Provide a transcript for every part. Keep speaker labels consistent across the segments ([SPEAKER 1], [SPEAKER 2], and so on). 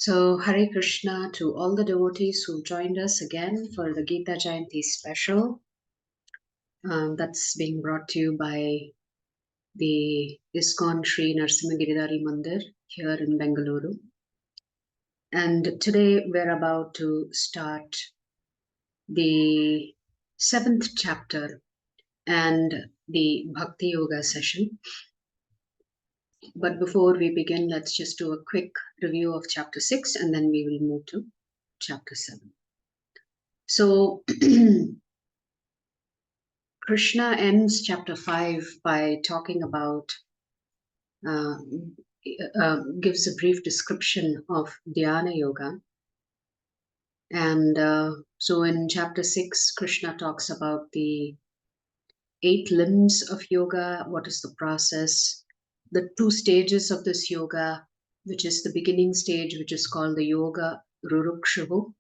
[SPEAKER 1] So, Hare Krishna to all the devotees who joined us again for the Gita Jayanthi special. That's being brought to you by the ISKCON Sri Narasimha Giridhari Mandir here in Bengaluru. And today we're about to start the 7th chapter and the Bhakti Yoga session. But before we begin, let's just do a quick review of chapter 6 and then we will move to chapter 7. So, Krishna ends chapter 5 by talking about, gives a brief description of Dhyana Yoga. And so in chapter 6, Krishna talks about the 8 limbs of yoga, what is the process, the 2 stages of this yoga, which is the beginning stage, which is called the Yoga Rurukshuvu,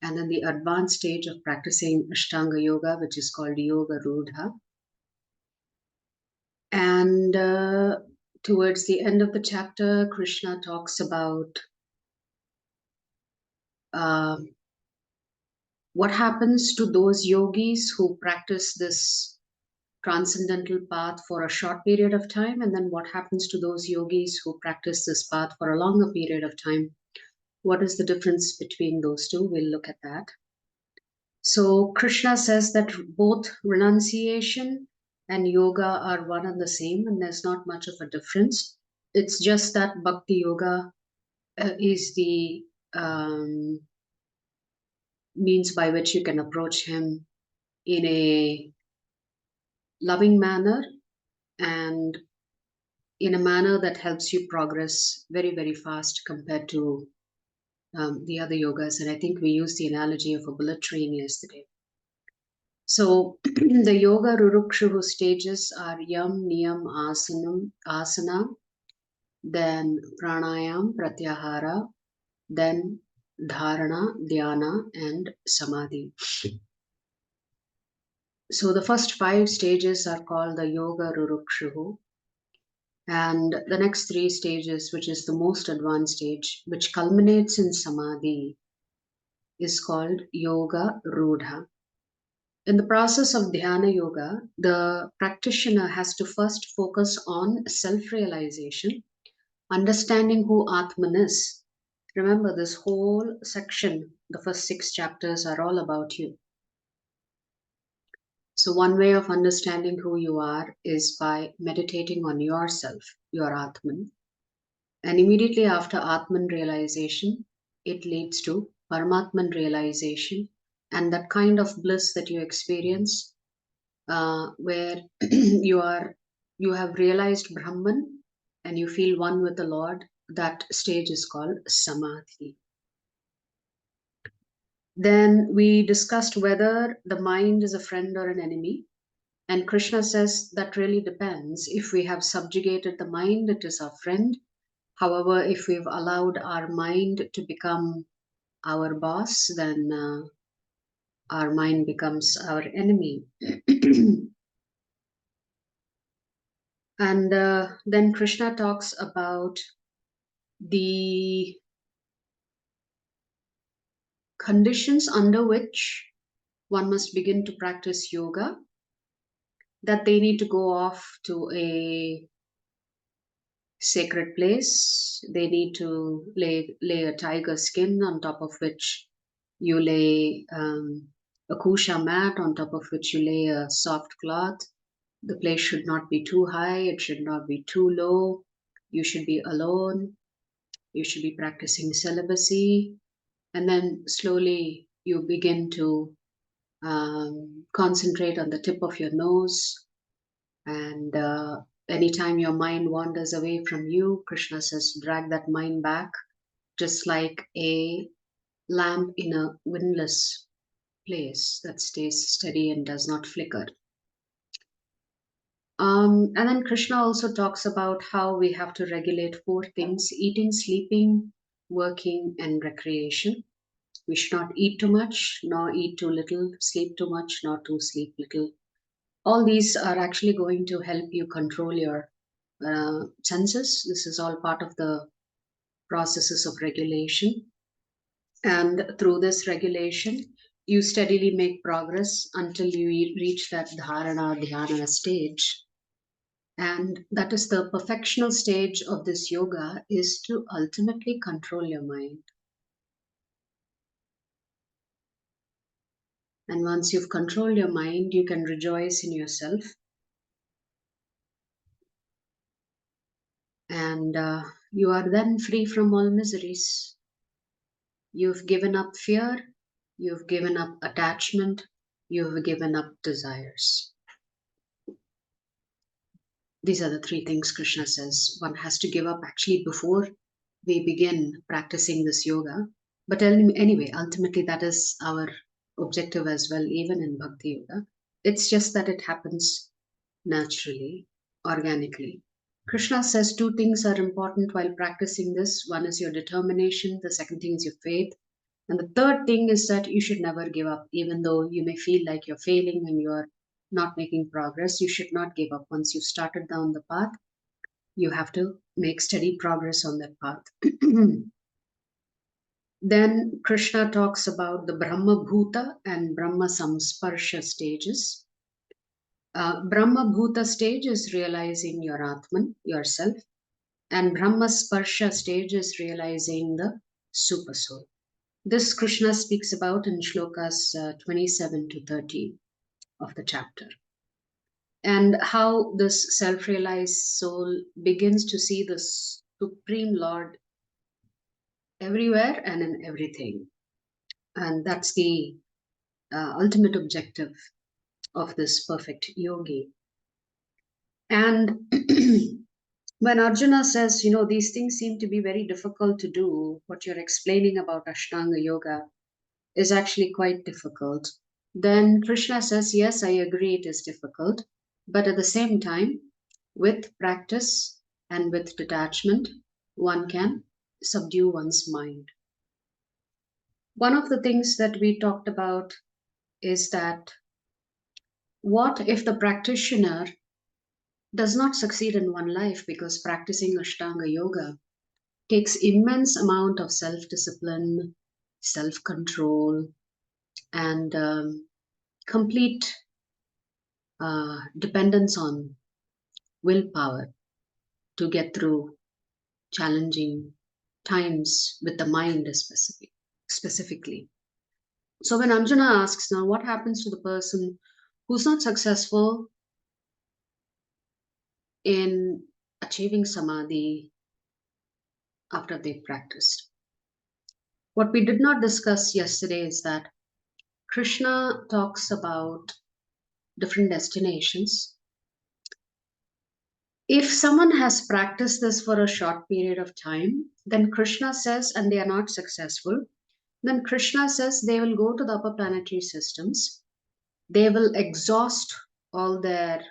[SPEAKER 1] and then the advanced stage of practicing Ashtanga Yoga, which is called Yoga Rudha. And towards the end of the chapter, Krishna talks about what happens to those yogis who practice this transcendental path for a short period of time, and then what happens to those yogis who practice this path for a longer period of time. What is the difference between those two? We'll look at that. So Krishna says that both renunciation and yoga are one and the same, and there's not much of a difference. It's just that Bhakti Yoga is the means by which you can approach him in a loving manner and in a manner that helps you progress very, very fast compared to the other yogas. And I think we used the analogy of a bullet train yesterday. So the Yoga Rurukshuvu stages are Yam, Niyam, Asana, then Pranayam, Pratyahara, then Dharana, Dhyana, and Samadhi. So the first 5 stages are called the Yoga Rurukshuvu. And the next 3 stages, which is the most advanced stage, which culminates in Samadhi, is called Yoga Rudha. In the process of Dhyana Yoga, the practitioner has to first focus on self-realization, understanding who Atman is. Remember, this whole section, the first 6 chapters are all about you. So one way of understanding who you are is by meditating on yourself, your Atman. And immediately after Atman realization, it leads to Paramatman realization, and that kind of bliss that you experience where you have realized Brahman and you feel one with the Lord, that stage is called Samadhi. Then we discussed whether the mind is a friend or an enemy. And Krishna says that really depends. If we have subjugated the mind, it is our friend. However, if we've allowed our mind to become our boss, then our mind becomes our enemy. And then Krishna talks about the conditions under which one must begin to practice yoga, that they need to go off to a sacred place. They need to lay a tiger skin on top of which you lay a kusha mat, on top of which you lay a soft cloth. The place should not be too high, it should not be too low. You should be alone. You should be practicing celibacy. And then slowly you begin to concentrate on the tip of your nose. And anytime your mind wanders away from you, Krishna says, drag that mind back, just like a lamp in a windless place that stays steady and does not flicker. And then Krishna also talks about how we have to regulate 4 things: eating, sleeping, working, and recreation. We should not eat too much, nor eat too little, sleep too much, nor too sleep little. All these are actually going to help you control your senses. This is all part of the processes of regulation. And through this regulation, you steadily make progress until you reach that dharana, dhyana stage. And that is the perfectional stage of this yoga, is to ultimately control your mind. And once you've controlled your mind, you can rejoice in yourself. And you are then free from all miseries. You've given up fear, you've given up attachment, you've given up desires. These are the three things Krishna says one has to give up actually before we begin practicing this yoga. But anyway, ultimately, that is our objective as well, even in Bhakti Yoga. It's just that it happens naturally, organically. Krishna says two things are important while practicing this. One is your determination, the second thing is your faith. And the third thing is that you should never give up, even though you may feel like you're failing and you're not making progress. You should not give up. Once you've started down the path, you have to make steady progress on that path. Then Krishna talks about the Brahma Bhuta and Brahma Samsparsha stages. Brahma Bhuta stage is realizing your Atman, yourself, and Brahma Sparsha stage is realizing the Super Soul. This Krishna speaks about in shlokas 27 to 30 of the chapter. And how this self-realized soul begins to see the Supreme Lord everywhere and in everything. And that's the ultimate objective of this perfect yogi. And when Arjuna says, these things seem to be very difficult to do, what you're explaining about Ashtanga Yoga is actually quite difficult, then Krishna says, yes, I agree it is difficult, but at the same time, with practice and with detachment, one can subdue one's mind. One of the things that we talked about is that what if the practitioner does not succeed in one life, because practicing Ashtanga Yoga takes immense amount of self-discipline, self-control, and complete dependence on willpower to get through challenging times with the mind specifically. So when Arjuna asks, now what happens to the person who's not successful in achieving samadhi after they've practiced? What we did not discuss yesterday is that Krishna talks about different destinations. If someone has practiced this for a short period of time, then Krishna says, and they are not successful, then Krishna says they will go to the upper planetary systems. They will exhaust all their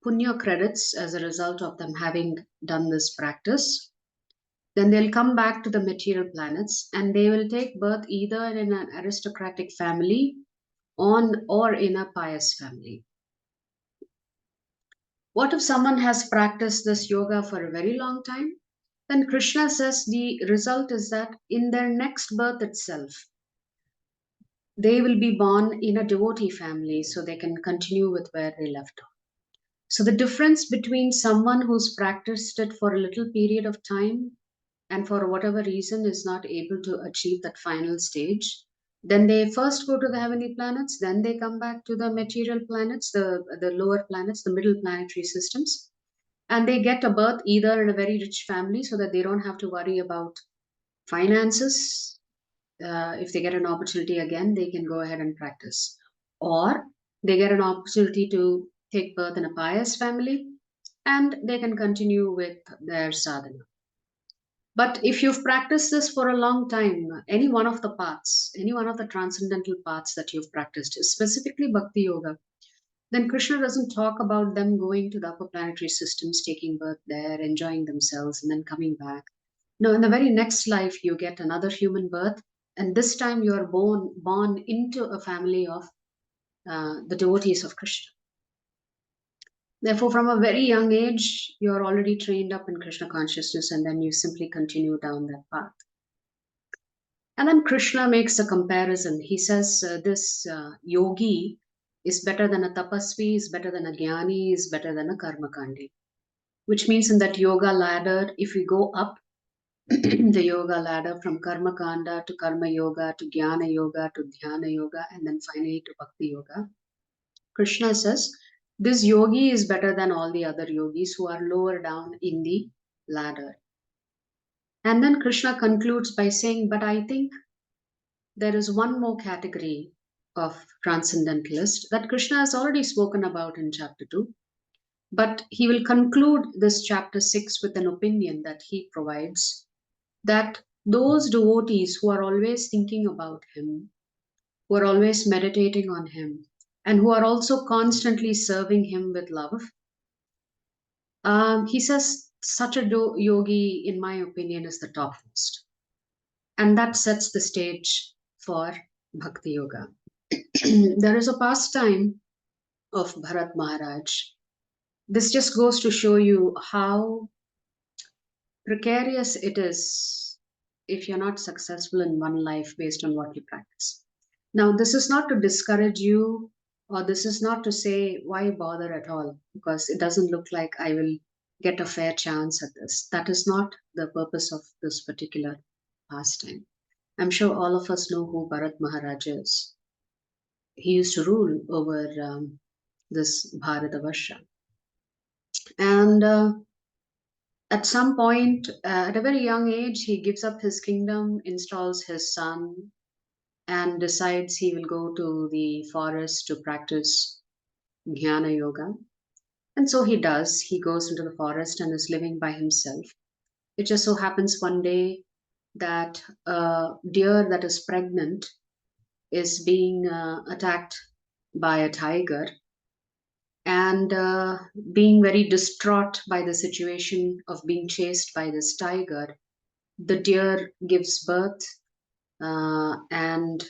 [SPEAKER 1] punya credits as a result of them having done this practice. Then they'll come back to the material planets and they will take birth either in an aristocratic family or in a pious family. What if someone has practiced this yoga for a very long time? Then Krishna says the result is that in their next birth itself, they will be born in a devotee family so they can continue with where they left off. So the difference between someone who's practiced it for a little period of time and for whatever reason is not able to achieve that final stage, then they first go to the heavenly planets, then they come back to the material planets, the lower planets, the middle planetary systems, and they get a birth either in a very rich family so that they don't have to worry about finances. If they get an opportunity again, they can go ahead and practice. Or they get an opportunity to take birth in a pious family and they can continue with their sadhana. But if you've practiced this for a long time, any one of the paths, any one of the transcendental paths that you've practiced, specifically Bhakti Yoga, then Krishna doesn't talk about them going to the upper planetary systems, taking birth there, enjoying themselves, and then coming back. No, in the very next life, you get another human birth, and this time you are born into a family of the devotees of Krishna. Therefore, from a very young age, you're already trained up in Krishna consciousness, and then you simply continue down that path. And then Krishna makes a comparison. He says this yogi is better than a tapasvi, is better than a jnani, is better than a karmakandi. Which means in that yoga ladder, if we go up the yoga ladder from karma kanda to karma yoga to jnana yoga to dhyana yoga and then finally to bhakti yoga, Krishna says this yogi is better than all the other yogis who are lower down in the ladder. And then Krishna concludes by saying, but I think there is one more category of transcendentalist that Krishna has already spoken about in chapter 2. But he will conclude this chapter 6 with an opinion that he provides, that those devotees who are always thinking about him, who are always meditating on him, and who are also constantly serving him with love, he says such a yogi, in my opinion, is the topmost. And that sets the stage for Bhakti Yoga. There is a pastime of Bharat Maharaj. This just goes to show you how precarious it is if you're not successful in one life based on what you practice. Now, this is not to discourage you, or this is not to say why bother at all, because it doesn't look like I will get a fair chance at this. That is not the purpose of this particular pastime. I'm sure all of us know who Bharat Maharaj is. He used to rule over this Bharatavarsha. And at some point, at a very young age, he gives up his kingdom, installs his son, and decides he will go to the forest to practice Jnana Yoga. And so he does. He goes into the forest and is living by himself. It just so happens one day that a deer that is pregnant is being attacked by a tiger, and being very distraught by the situation of being chased by this tiger, the deer gives birth and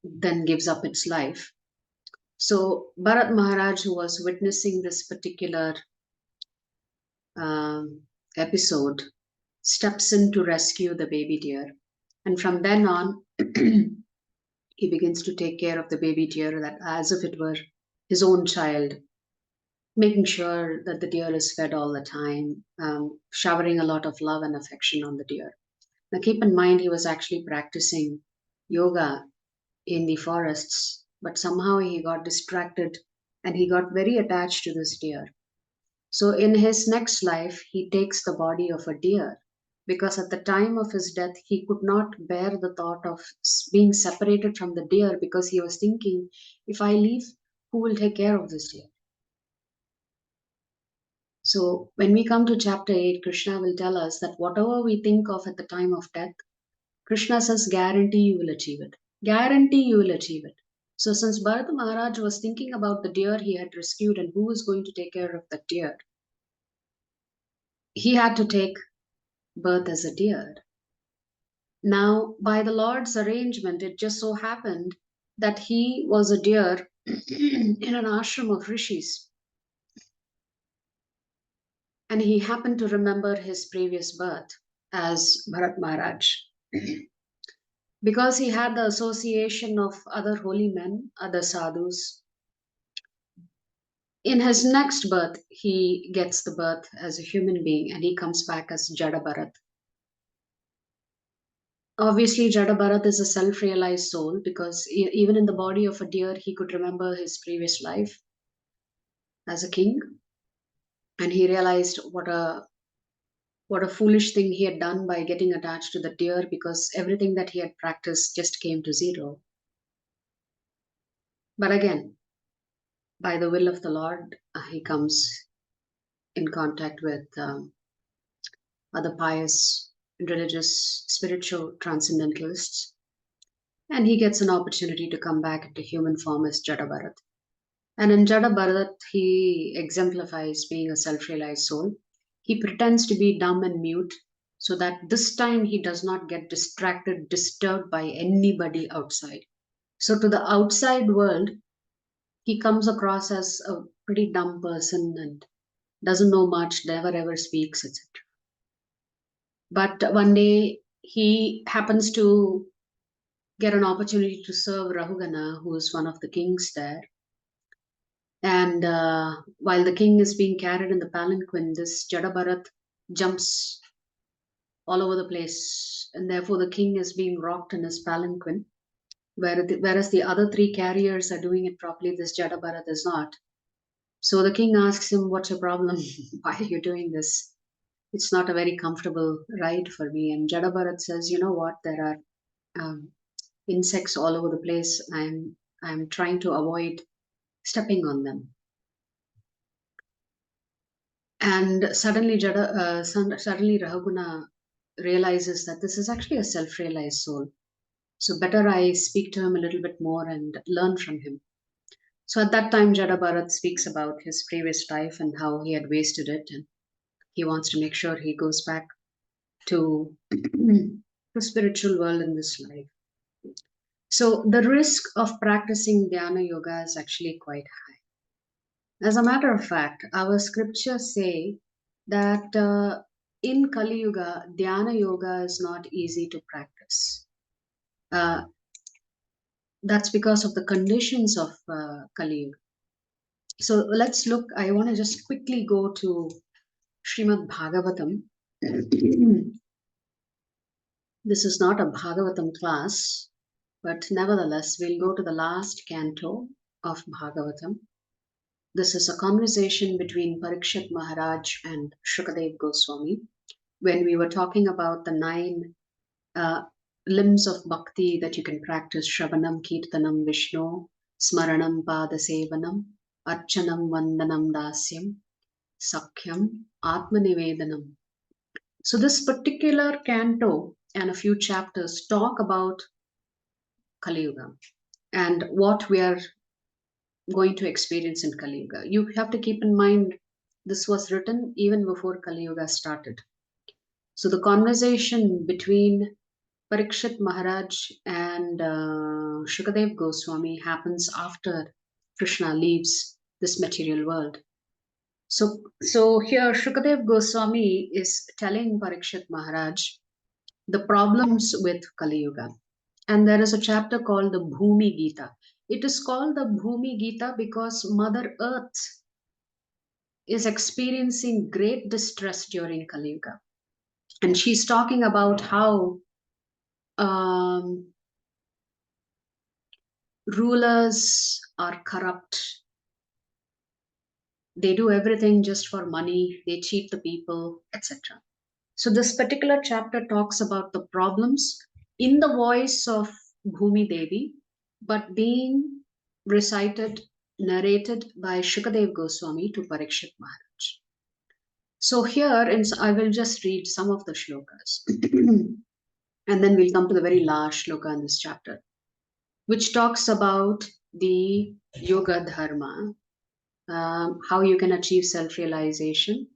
[SPEAKER 1] then gives up its life. So Bharat Maharaj, who was witnessing this particular um, episode, steps in to rescue the baby deer. And from then on, he begins to take care of the baby deer that as if it were his own child, making sure that the deer is fed all the time, showering a lot of love and affection on the deer. Now, keep in mind, he was actually practicing yoga in the forests, but somehow he got distracted and he got very attached to this deer. So, in his next life, he takes the body of a deer because at the time of his death, he could not bear the thought of being separated from the deer because he was thinking, if I leave, who will take care of this deer? So, when we come to chapter 8, Krishna will tell us that whatever we think of at the time of death, Krishna says, guarantee you will achieve it. Guarantee you will achieve it. So, since Bharata Maharaj was thinking about the deer he had rescued and who was going to take care of the deer, he had to take birth as a deer. Now, by the Lord's arrangement, it just so happened that he was a deer in an ashram of rishis. And he happened to remember his previous birth as Bharat Maharaj. Because he had the association of other holy men, other sadhus, in his next birth, he gets the birth as a human being and he comes back as Jada Bharat. Obviously, Jada Bharat is a self realized soul because even in the body of a deer, he could remember his previous life as a king. And he realized what a foolish thing he had done by getting attached to the deer because everything that he had practiced just came to zero. But again, by the will of the Lord, he comes in contact with other pious, religious, spiritual transcendentalists, and he gets an opportunity to come back into human form as Jada Bharat. And in Jada Bharat, he exemplifies being a self realized soul. He pretends to be dumb and mute so that this time he does not get distracted, disturbed by anybody outside. So, to the outside world, he comes across as a pretty dumb person and doesn't know much, never ever speaks, etc. But one day he happens to get an opportunity to serve Rahugana, who is one of the kings there. And while the king is being carried in the palanquin, this Jada jumps all over the place, and therefore the king is being rocked in his palanquin, whereas the other three carriers are doing it properly. This Jada is not. So the king asks him, "What's your problem? Why are you doing this? It's not a very comfortable ride for me." And Jada says, "You know what? There are um, insects all over the place. I'm trying to avoid stepping on them." And suddenly, suddenly Rahuguna realizes that this is actually a self-realized soul. So better I speak to him a little bit more and learn from him. So at that time, Jada speaks about his previous life and how he had wasted it, and he wants to make sure he goes back to the spiritual world in this life. So the risk of practicing dhyana yoga is actually quite high. As a matter of fact, our scriptures say that in Kali Yuga, dhyana yoga is not easy to practice. That's because of the conditions of Kali Yuga. So let's look. I want to just quickly go to Srimad Bhagavatam. This is not a Bhagavatam class, but nevertheless, we'll go to the last canto of Bhagavatam. This is a conversation between Parikshit Maharaj and Shukadev Goswami when we were talking about the 9 limbs of bhakti that you can practice: Shravanam, Kirtanam, Vishnu, Smaranam, Padasevanam, Archanam, Vandanam, Dasyam, Sakhyam, Atmanivedanam. So this particular canto and a few chapters talk about Kali Yuga and what we are going to experience in Kali Yuga. You have to keep in mind this was written even before Kali Yuga started. So the conversation between Parikshit Maharaj and Shukadev Goswami happens after Krishna leaves this material world. So here Shukadev Goswami is telling Parikshit Maharaj the problems with Kali Yuga. And there is a chapter called the Bhumi Gita. It is called the Bhumi Gita because Mother Earth is experiencing great distress during Kali Yuga. And she's talking about how rulers are corrupt. They do everything just for money, they cheat the people, etc. So this particular chapter talks about the problems in the voice of Bhumi Devi, but being recited, narrated by Shukadev Goswami to Parikshit Maharaj. So here, I will just read some of the shlokas. And then we'll come to the very last shloka in this chapter, which talks about the yoga dharma, how you can achieve self-realization,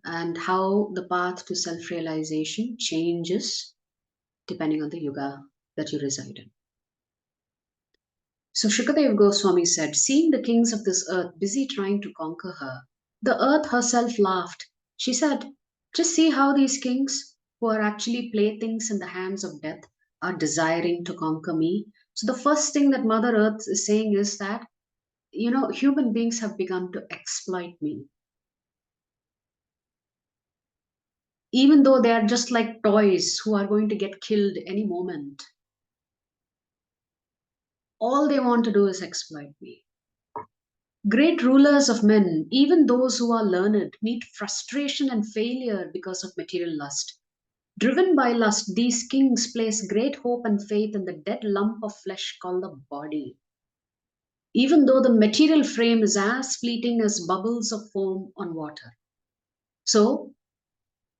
[SPEAKER 1] and how the path to self-realization changes depending on the yuga that you reside in. So Shukadev Goswami said, seeing the kings of this earth busy trying to conquer her, the earth herself laughed. She said, just see how these kings, who are actually playthings in the hands of death, are desiring to conquer me. So the first thing that Mother Earth is saying is that, human beings have begun to exploit me. Even though they are just like toys who are going to get killed any moment. All they want to do is exploit me. Great rulers of men, even those who are learned, meet frustration and failure because of material lust. Driven by lust, these kings place great hope and faith in the dead lump of flesh called the body. Even though the material frame is as fleeting as bubbles of foam on water. So,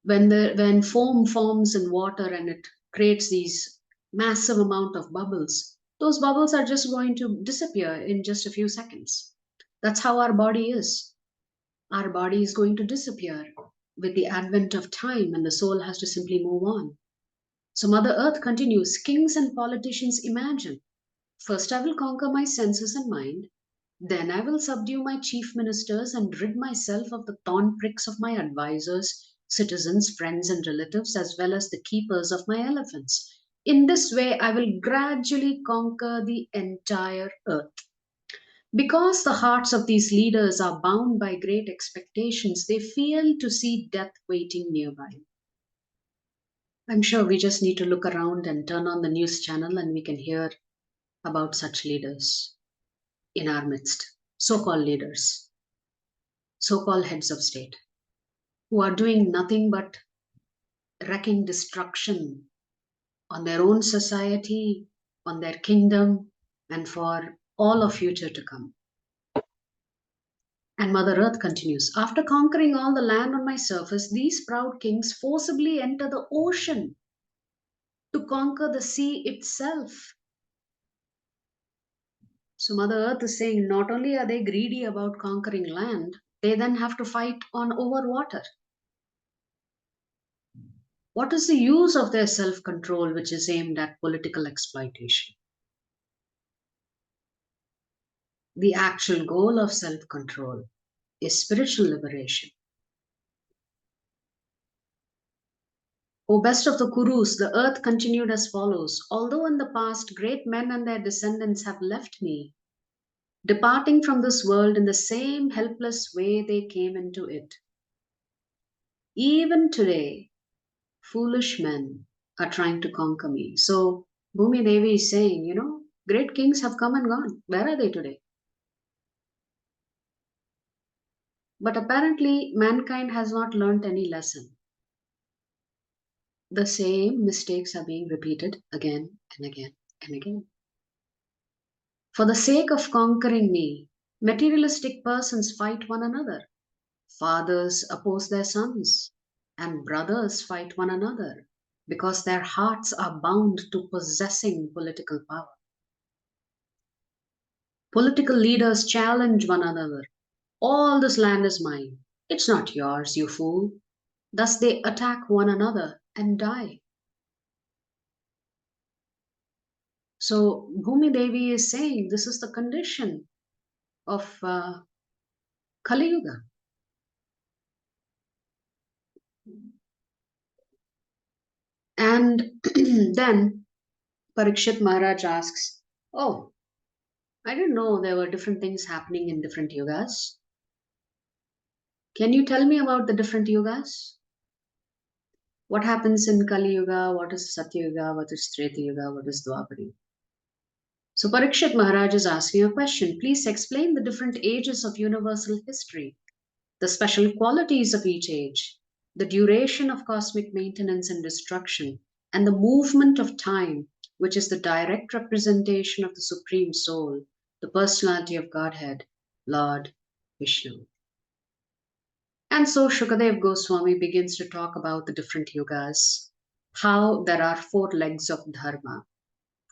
[SPEAKER 1] when foam forms in water and it creates these massive amount of bubbles, those bubbles are just going to disappear in just a few seconds. That's how our body is. Our body is going to disappear with the advent of time, and the soul has to simply move on. So Mother Earth continues, kings and politicians imagine, first I will conquer my senses and mind, Then I will subdue my chief ministers and rid myself of the thorn pricks of my advisors, citizens, friends, and relatives, as well as the keepers of my elephants. In this way, I will gradually conquer the entire earth. Because the hearts of these leaders are bound by great expectations, they fail to see death waiting nearby. I'm sure we just need to look around and turn on the news channel and we can hear about such leaders in our midst, so called leaders, so called heads of state, who are doing nothing but wreaking destruction on their own society, on their kingdom, and for all of future to come. And Mother Earth continues, after conquering all the land on my surface, these proud kings forcibly enter the ocean to conquer the sea itself. So Mother Earth is saying not only are they greedy about conquering land, they then have to fight on over water. What is the use of their self control, which is aimed at political exploitation? The actual goal of self control is spiritual liberation. O best of the Kurus, the earth continued as follows. Although in the past great men and their descendants have left me, departing from this world in the same helpless way they came into it, even today, foolish men are trying to conquer me. So Bhumi Devi is saying, great kings have come and gone. Where are they today? But apparently, mankind has not learnt any lesson. The same mistakes are being repeated again and again and again. For the sake of conquering me, materialistic persons fight one another. Fathers oppose their sons, and brothers fight one another because their hearts are bound to possessing political power. Political leaders challenge one another. All this land is mine. It's not yours, you fool. Thus they attack one another and die. So Bhumi Devi is saying this is the condition of Kali Yuga. And then Parikshit Maharaj asks, oh, I didn't know there were different things happening in different yugas. Can you tell me about the different yugas? What happens in Kali Yuga? What is Satya Yuga? What is Treta Yuga? What is Dwapara Yuga? So Parikshit Maharaj is asking a question. Please explain the different ages of universal history, the special qualities of each age, the duration of cosmic maintenance and destruction, and the movement of time, which is the direct representation of the Supreme Soul, the personality of Godhead, Lord Vishnu. And so Shukadev Goswami begins to talk about the different yugas, how there are 4 legs of dharma,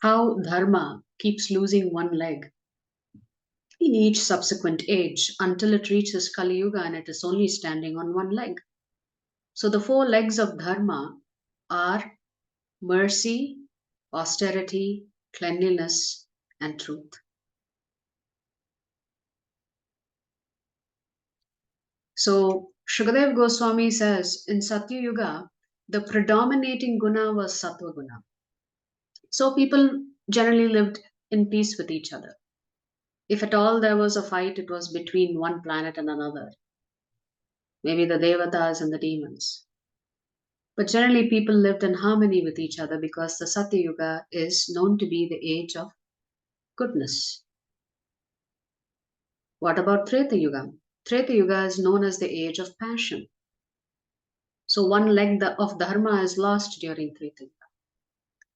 [SPEAKER 1] how dharma keeps losing one leg in each subsequent age until it reaches Kali Yuga and it is only standing on one leg. So the 4 legs of dharma are mercy, austerity, cleanliness, and truth. So Shukadev Goswami says in Satya Yuga, the predominating guna was Sattva Guna. So people generally lived in peace with each other. If at all there was a fight, it was between one planet and another, maybe the Devatas and the demons. But generally, people lived in harmony with each other because the Satya Yuga is known to be the age of goodness. What about Treta Yuga? Treta Yuga is known as the age of passion. So one leg of dharma is lost during Treta Yuga.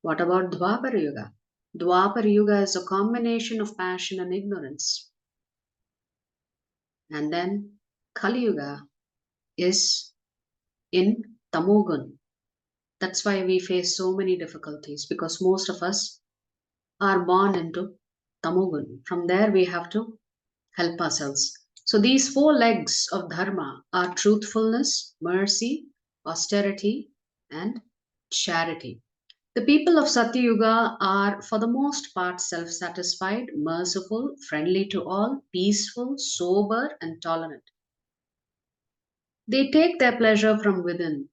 [SPEAKER 1] What about Dwapara Yuga? Dwapara Yuga is a combination of passion and ignorance. And then Kali Yuga is in Tamogun. That's why we face so many difficulties because most of us are born into Tamogun. From there, we have to help ourselves. So these 4 legs of dharma are truthfulness, mercy, austerity, and charity. The people of Satyuga are, for the most part, self satisfied, merciful, friendly to all, peaceful, sober, and tolerant. They take their pleasure from within,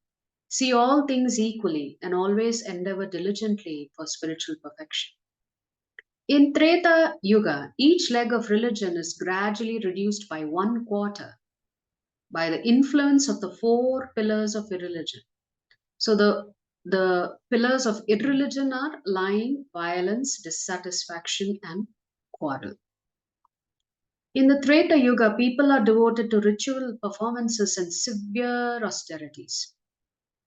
[SPEAKER 1] see all things equally, and always endeavor diligently for spiritual perfection. In Treta Yuga, each leg of religion is gradually reduced by 1/4 by the influence of the four pillars of irreligion. So the pillars of irreligion are lying, violence, dissatisfaction, and quarrel. In the Treta Yuga, people are devoted to ritual performances and severe austerities.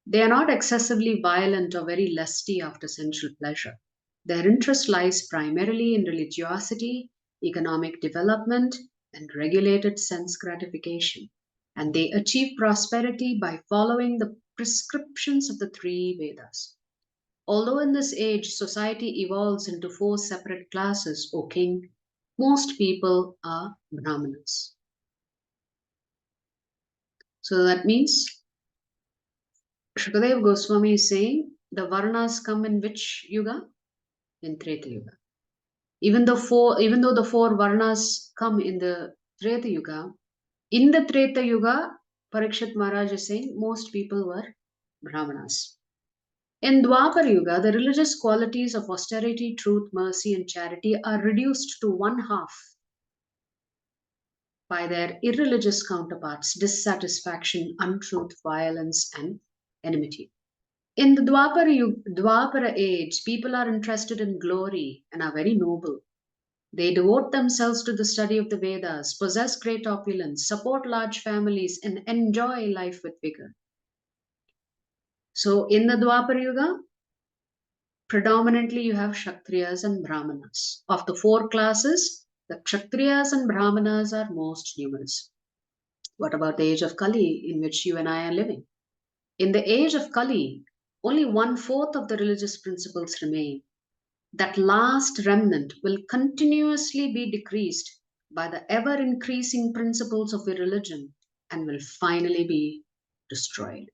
[SPEAKER 1] They are not excessively violent or very lusty after sensual pleasure. Their interest lies primarily in religiosity, economic development, and regulated sense gratification. And they achieve prosperity by following the prescriptions of the three Vedas. Although in this age society evolves into four separate classes, O king, most people are Brahmanas. So that means Shukadev Goswami is saying the Varnas come in which yuga? In Treta Yuga. Even though the four Varnas come in the Treta Yuga, in the Treta Yuga, Parikshit Maharaj is saying most people were Brahmanas. In Dwapar Yuga, the religious qualities of austerity, truth, mercy, and charity are reduced to 1/2 by their irreligious counterparts, dissatisfaction, untruth, violence, and enmity. In the Dwapara age, people are interested in glory and are very noble. They devote themselves to the study of the Vedas, possess great opulence, support large families, and enjoy life with vigor. So, in the Dwapara Yuga, predominantly you have Kshatriyas and Brahmanas. Of the four classes, the Kshatriyas and Brahmanas are most numerous. What about the age of Kali, in which you and I are living? In the age of Kali, only 1/4 of the religious principles remain. That last remnant will continuously be decreased by the ever increasing principles of irreligion and will finally be destroyed.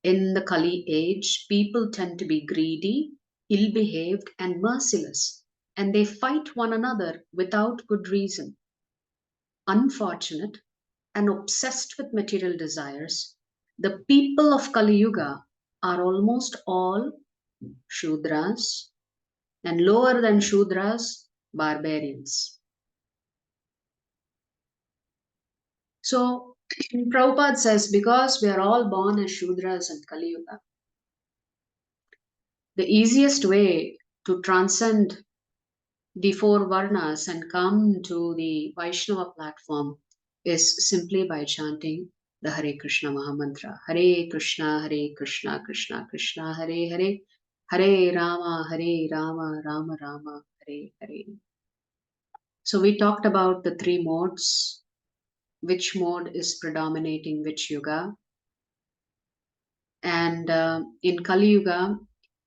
[SPEAKER 1] In the Kali age, people tend to be greedy, ill behaved, and merciless, and they fight one another without good reason. Unfortunate and obsessed with material desires, the people of Kali Yuga are almost all Shudras and lower than Shudras, barbarians. So Prabhupada says, because we are all born as Shudras in Kali Yuga, the easiest way to transcend the four Varnas and come to the Vaishnava platform is simply by chanting the Hare Krishna Mahamantra. Hare Krishna, Krishna Krishna, Hare Hare, Hare Rama, Rama Rama, Hare Hare. So we talked about the three modes, which mode is predominating which yuga. And in Kali Yuga,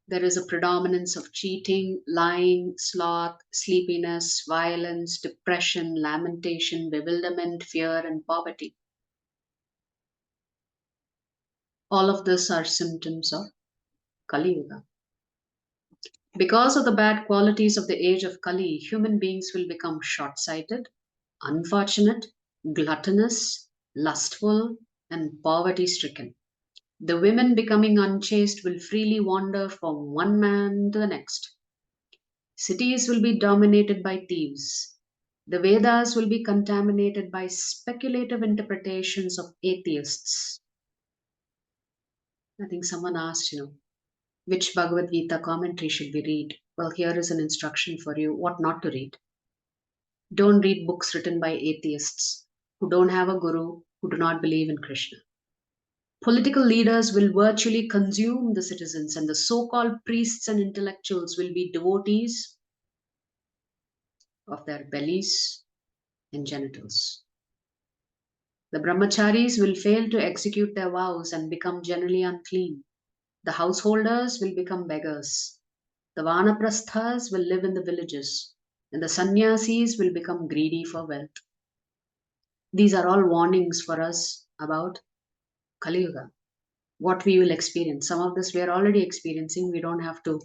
[SPEAKER 1] there is a predominance of cheating, lying, sloth, sleepiness, violence, depression, lamentation, bewilderment, fear, and poverty. All of this are symptoms of Kali Yuga. Because of the bad qualities of the age of Kali, human beings will become short sighted, unfortunate, gluttonous, lustful, and poverty stricken. The women becoming unchaste will freely wander from one man to the next. Cities will be dominated by thieves. The Vedas will be contaminated by speculative interpretations of atheists. I think someone asked, which Bhagavad Gita commentary should we read? Well, here is an instruction for you what not to read. Don't read books written by atheists who don't have a guru, who do not believe in Krishna. Political leaders will virtually consume the citizens, and the so called priests and intellectuals will be devotees of their bellies and genitals. The brahmacharis will fail to execute their vows and become generally unclean. The householders will become beggars. The vanaprasthas will live in the villages, and the sannyasis will become greedy for wealth. These are all warnings for us about Kali Yuga, what we will experience. Some of this we are already experiencing. We don't have to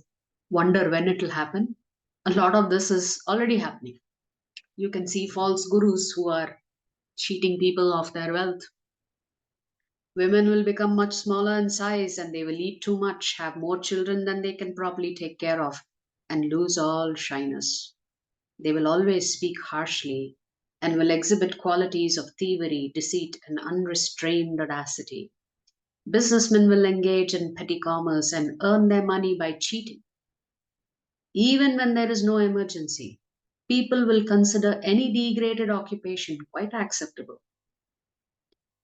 [SPEAKER 1] wonder when it will happen. A lot of this is already happening. You can see false gurus who are cheating people of their wealth. Women will become much smaller in size and they will eat too much, have more children than they can properly take care of, and lose all shyness. They will always speak harshly and will exhibit qualities of thievery, deceit, and unrestrained audacity. Businessmen will engage in petty commerce and earn their money by cheating. Even when there is no emergency, people will consider any degraded occupation quite acceptable.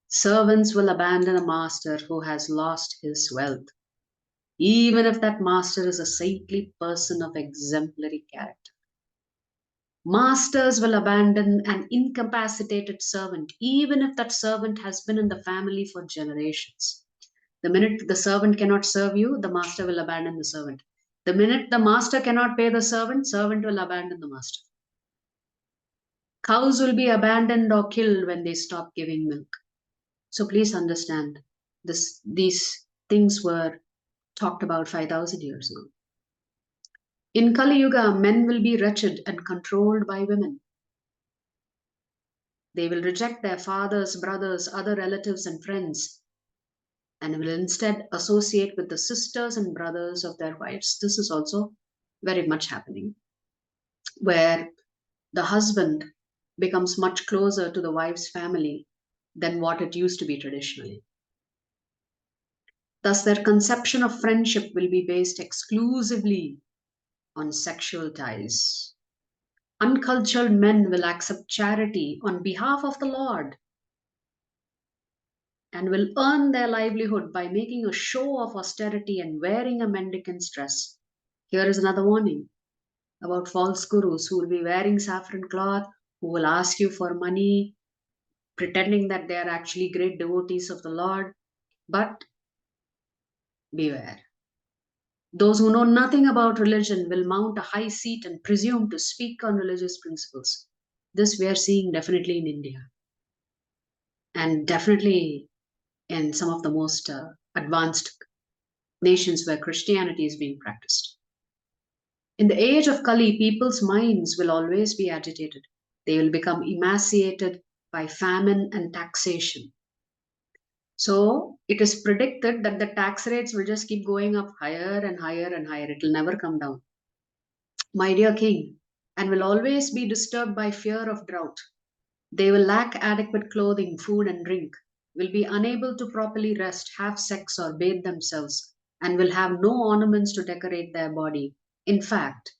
[SPEAKER 1] Servants will abandon a master who has lost his wealth, even if that master is a saintly person of exemplary character. Masters will abandon an incapacitated servant, even if that servant has been in the family for generations. The minute the servant cannot serve you, the master will abandon the servant. The minute the master cannot pay the servant, servant will abandon the master. Cows will be abandoned or killed when they stop giving milk. So please understand, these things were talked about 5,000 years ago. In Kali Yuga, men will be wretched and controlled by women. They will reject their fathers, brothers, other relatives, and friends, and will instead associate with the sisters and brothers of their wives. This is also very much happening, where the husband becomes much closer to the wife's family than what it used to be traditionally. Thus, their conception of friendship will be based exclusively on sexual ties. Uncultured men will accept charity on behalf of the Lord and will earn their livelihood by making a show of austerity and wearing a mendicant's dress. Here is another warning about false gurus who will be wearing saffron cloth, who will ask you for money, pretending that they are actually great devotees of the Lord. But beware. Those who know nothing about religion will mount a high seat and presume to speak on religious principles. This we are seeing definitely in India and definitely in some of the most advanced nations where Christianity is being practiced. In the age of Kali, people's minds will always be agitated. They will become emaciated by famine and taxation. So it is predicted that the tax rates will just keep going up higher and higher and higher. It will never come down. My dear king, and will always be disturbed by fear of drought. They will lack adequate clothing, food, and drink, will be unable to properly rest, have sex, or bathe themselves, and will have no ornaments to decorate their body. In fact,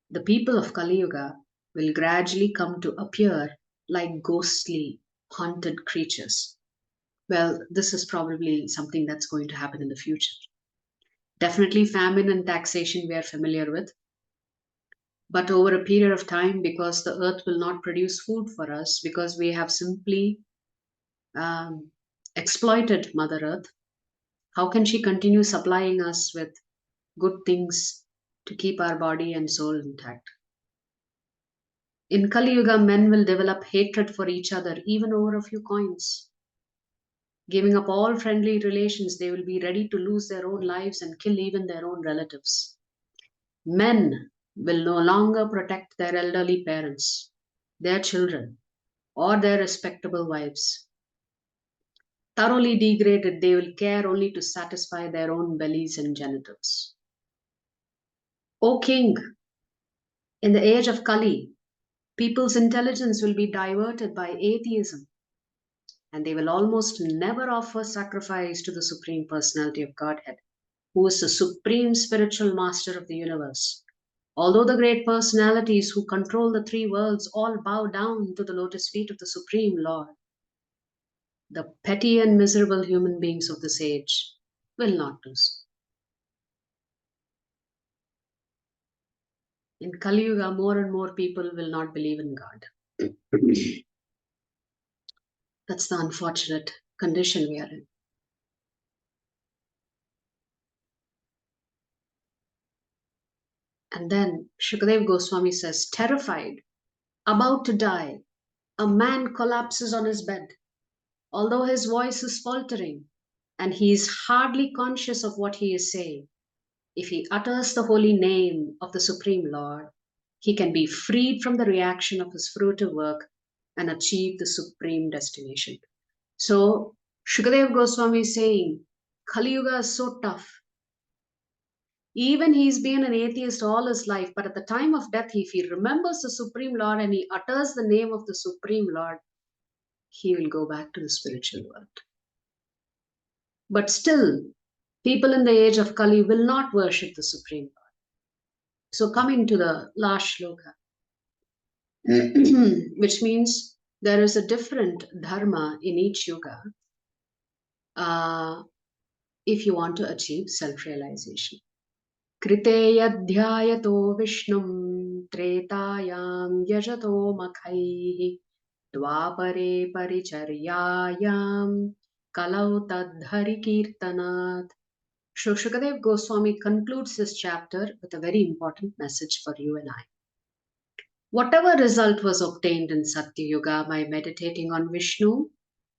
[SPEAKER 1] the people of Kali Yuga will gradually come to appear like ghostly, haunted creatures. Well, this is probably something that's going to happen in the future. Definitely, famine and taxation we are familiar with. But over a period of time, because the earth will not produce food for us, because we have simply um, exploited Mother Earth, how can she continue supplying us with good things to keep our body and soul intact? In Kali Yuga, men will develop hatred for each other, even over a few coins. Giving up all friendly relations, they will be ready to lose their own lives and kill even their own relatives. Men will no longer protect their elderly parents, their children, or their respectable wives. Thoroughly degraded, they will care only to satisfy their own bellies and genitals. O king, in the age of Kali, people's intelligence will be diverted by atheism, and they will almost never offer sacrifice to the Supreme Personality of Godhead, who is the supreme spiritual master of the universe. Although the great personalities who control the three worlds all bow down to the lotus feet of the Supreme Lord, the petty and miserable human beings of this age will not do so. In Kali Yuga, more and more people will not believe in God. That's the unfortunate condition we are in. And then Shukadev Goswami says, terrified, about to die, a man collapses on his bed, although his voice is faltering and he is hardly conscious of what he is saying. if he utters the holy name of the Supreme Lord, he can be freed from the reaction of his fruitive work and achieve the supreme destination. So, Shukadev Goswami is saying, Kali Yuga is so tough. Even he's been an atheist all his life, but at the time of death, if he remembers the Supreme Lord and he utters the name of the Supreme Lord, he will go back to the spiritual world. But still, people in the age of Kali will not worship the Supreme Lord. So, coming to the last shloka, which means there is a different dharma in each yuga if you want to achieve self-realization. Krite yadhyayato vishnum tretayam yajato makhaihi dvapare paricharyayam kalau tadhari kirtanat. So Shukadev Goswami concludes this chapter with a very important message for you and I. Whatever result was obtained in Satya Yuga by meditating on Vishnu,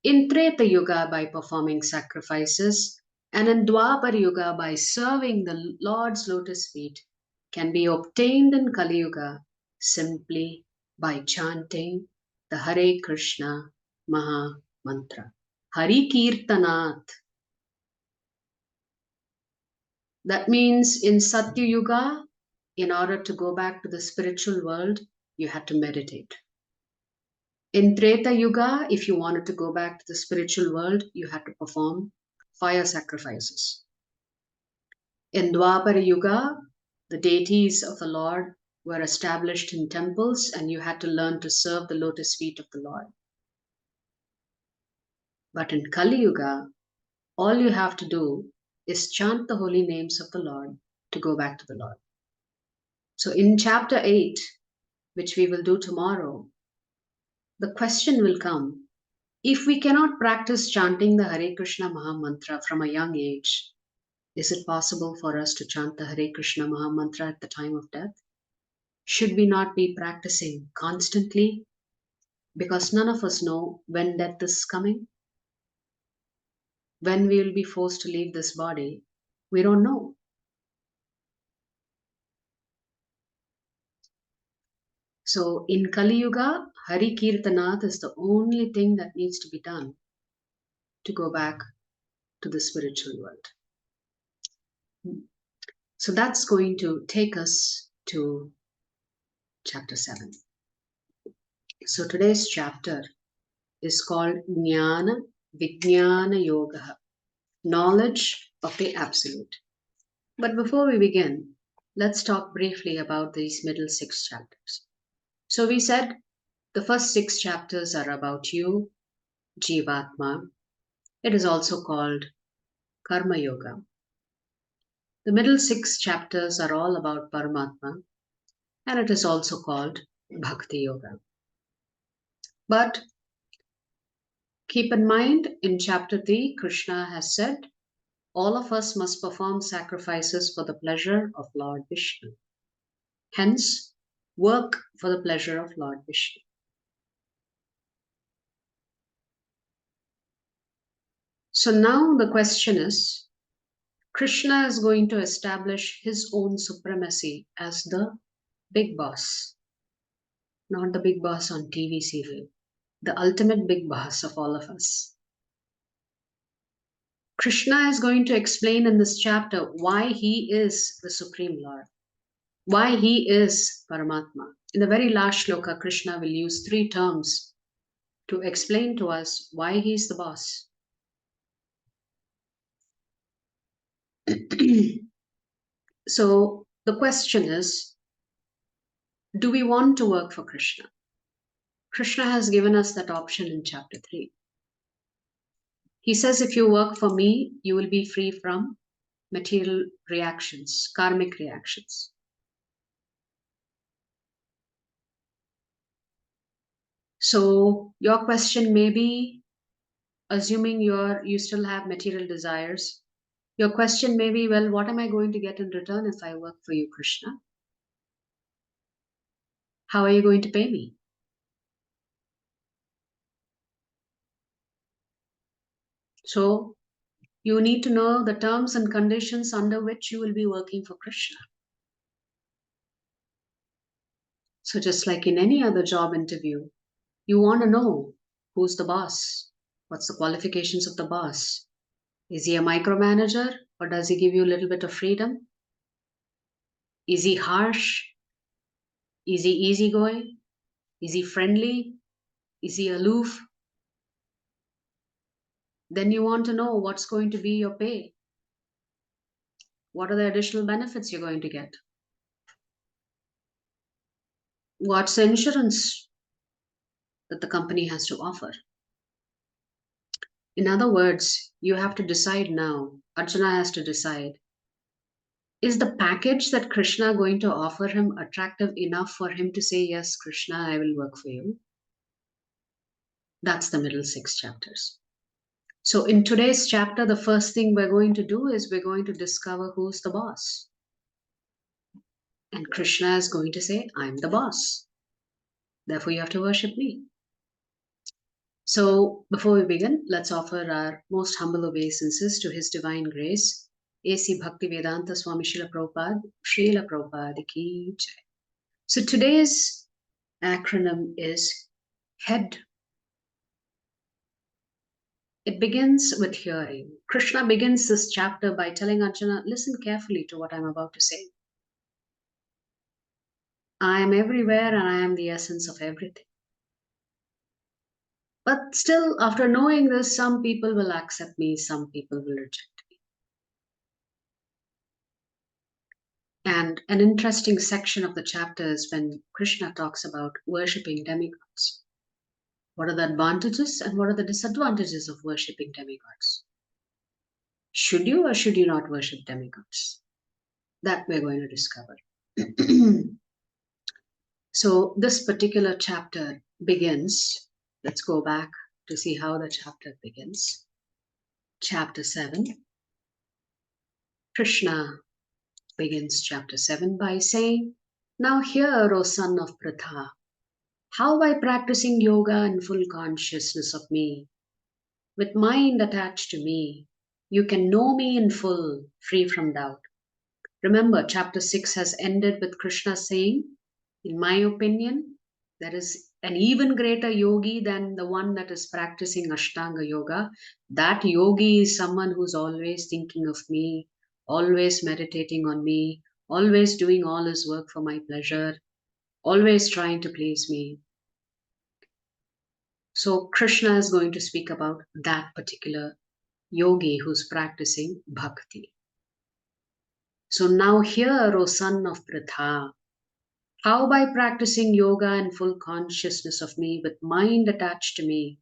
[SPEAKER 1] in Treta Yuga by performing sacrifices, and in Dwapar Yuga by serving the Lord's lotus feet, can be obtained in Kali Yuga simply by chanting the Hare Krishna Mahamantra. Hari Kirtanat. That means in Satya Yuga, in order to go back to the spiritual world, you had to meditate. In Treta Yuga, if you wanted to go back to the spiritual world, you had to perform fire sacrifices. In Dwapara Yuga, the deities of the Lord were established in temples and you had to learn to serve the lotus feet of the Lord. But in Kali Yuga, all you have to do is chant the holy names of the Lord to go back to the Lord. So in chapter 8, which we will do tomorrow, the question will come, if we cannot practice chanting the Hare Krishna Mahamantra from a young age, is it possible for us to chant the Hare Krishna Mahamantra at the time of death? Should we not be practicing constantly? Because none of us know when death is coming. When we will be forced to leave this body, we don't know. So in Kali Yuga, Hari Kirtanat is the only thing that needs to be done to go back to the spiritual world. So that's going to take us to chapter 7. So today's chapter is called Jnana Vijnana Yoga, knowledge of the Absolute. But before we begin, let's talk briefly about these middle 6 chapters. So we said the first 6 chapters are about you, Jivatma. It is also called Karma Yoga. The middle 6 chapters are all about Paramatma, and it is also called Bhakti Yoga. But keep in mind, in chapter 3, Krishna has said, all of us must perform sacrifices for the pleasure of Lord Vishnu. Hence, work for the pleasure of Lord Vishnu. So now the question is, Krishna is going to establish his own supremacy as the big boss, not the big boss on TV serial, the ultimate big boss of all of us. Krishna is going to explain in this chapter why he is the Supreme Lord, why he is Paramatma. In the very last shloka, Krishna will use 3 terms to explain to us why he's the boss. So the question is, do we want to work for Krishna? Krishna has given us that option in chapter 3. He says, if you work for me, you will be free from material reactions, karmic reactions. So your question may be, assuming you still have material desires, your question may be, well, what am I going to get in return if I work for you, Krishna? How are you going to pay me? So You need to know the terms and conditions under which you will be working for Krishna. So just like in any other job interview, you want to know who's the boss, what's the qualifications of the boss. Is he a micromanager or does he give you a little bit of freedom? Is he harsh? Is he easygoing? Is he friendly? Is he aloof? Then you want to know what's going to be your pay. What are the additional benefits you're going to get? What's the insurance that the company has to offer? In other words, you have to decide now. Arjuna has to decide. Is the package that Krishna going to offer him attractive enough for him to say, yes, Krishna, I will work for you? That's the middle 6 chapters. So in today's chapter, the first thing we're going to do is we're going to discover who's the boss. And Krishna is going to say, I'm the boss. Therefore, you have to worship me. So before we begin, let's offer our most humble obeisances to His Divine Grace, A.C. Bhaktivedanta Swami Srila Prabhupada Ki Jai. So today's acronym is HEAD. It begins with hearing. Krishna begins this chapter by telling Arjuna, listen carefully to what I'm about to say. I am everywhere and I am the essence of everything. But still, after knowing this, some people will accept me, some people will reject me. And an interesting section of the chapter is when Krishna talks about worshipping demigods. What are the advantages and what are the disadvantages of worshipping demigods? Should you or should you not worship demigods? That we're going to discover. So this particular chapter begins, let's go back to see how the chapter begins. Chapter 7. Krishna begins chapter 7 by saying, now hear, O son of Pritha, how by practicing yoga and full consciousness of me, with mind attached to me, you can know me in full, free from doubt. Remember, chapter 6 has ended with Krishna saying, in my opinion, there is an even greater yogi than the one that is practicing Ashtanga Yoga. That yogi is someone who's always thinking of me, always meditating on me, always doing all his work for my pleasure, always trying to please me. So Krishna is going to speak about that particular yogi who's practicing bhakti. So now hear, O son of Pritha, how by practicing yoga and full consciousness of me with mind attached to me,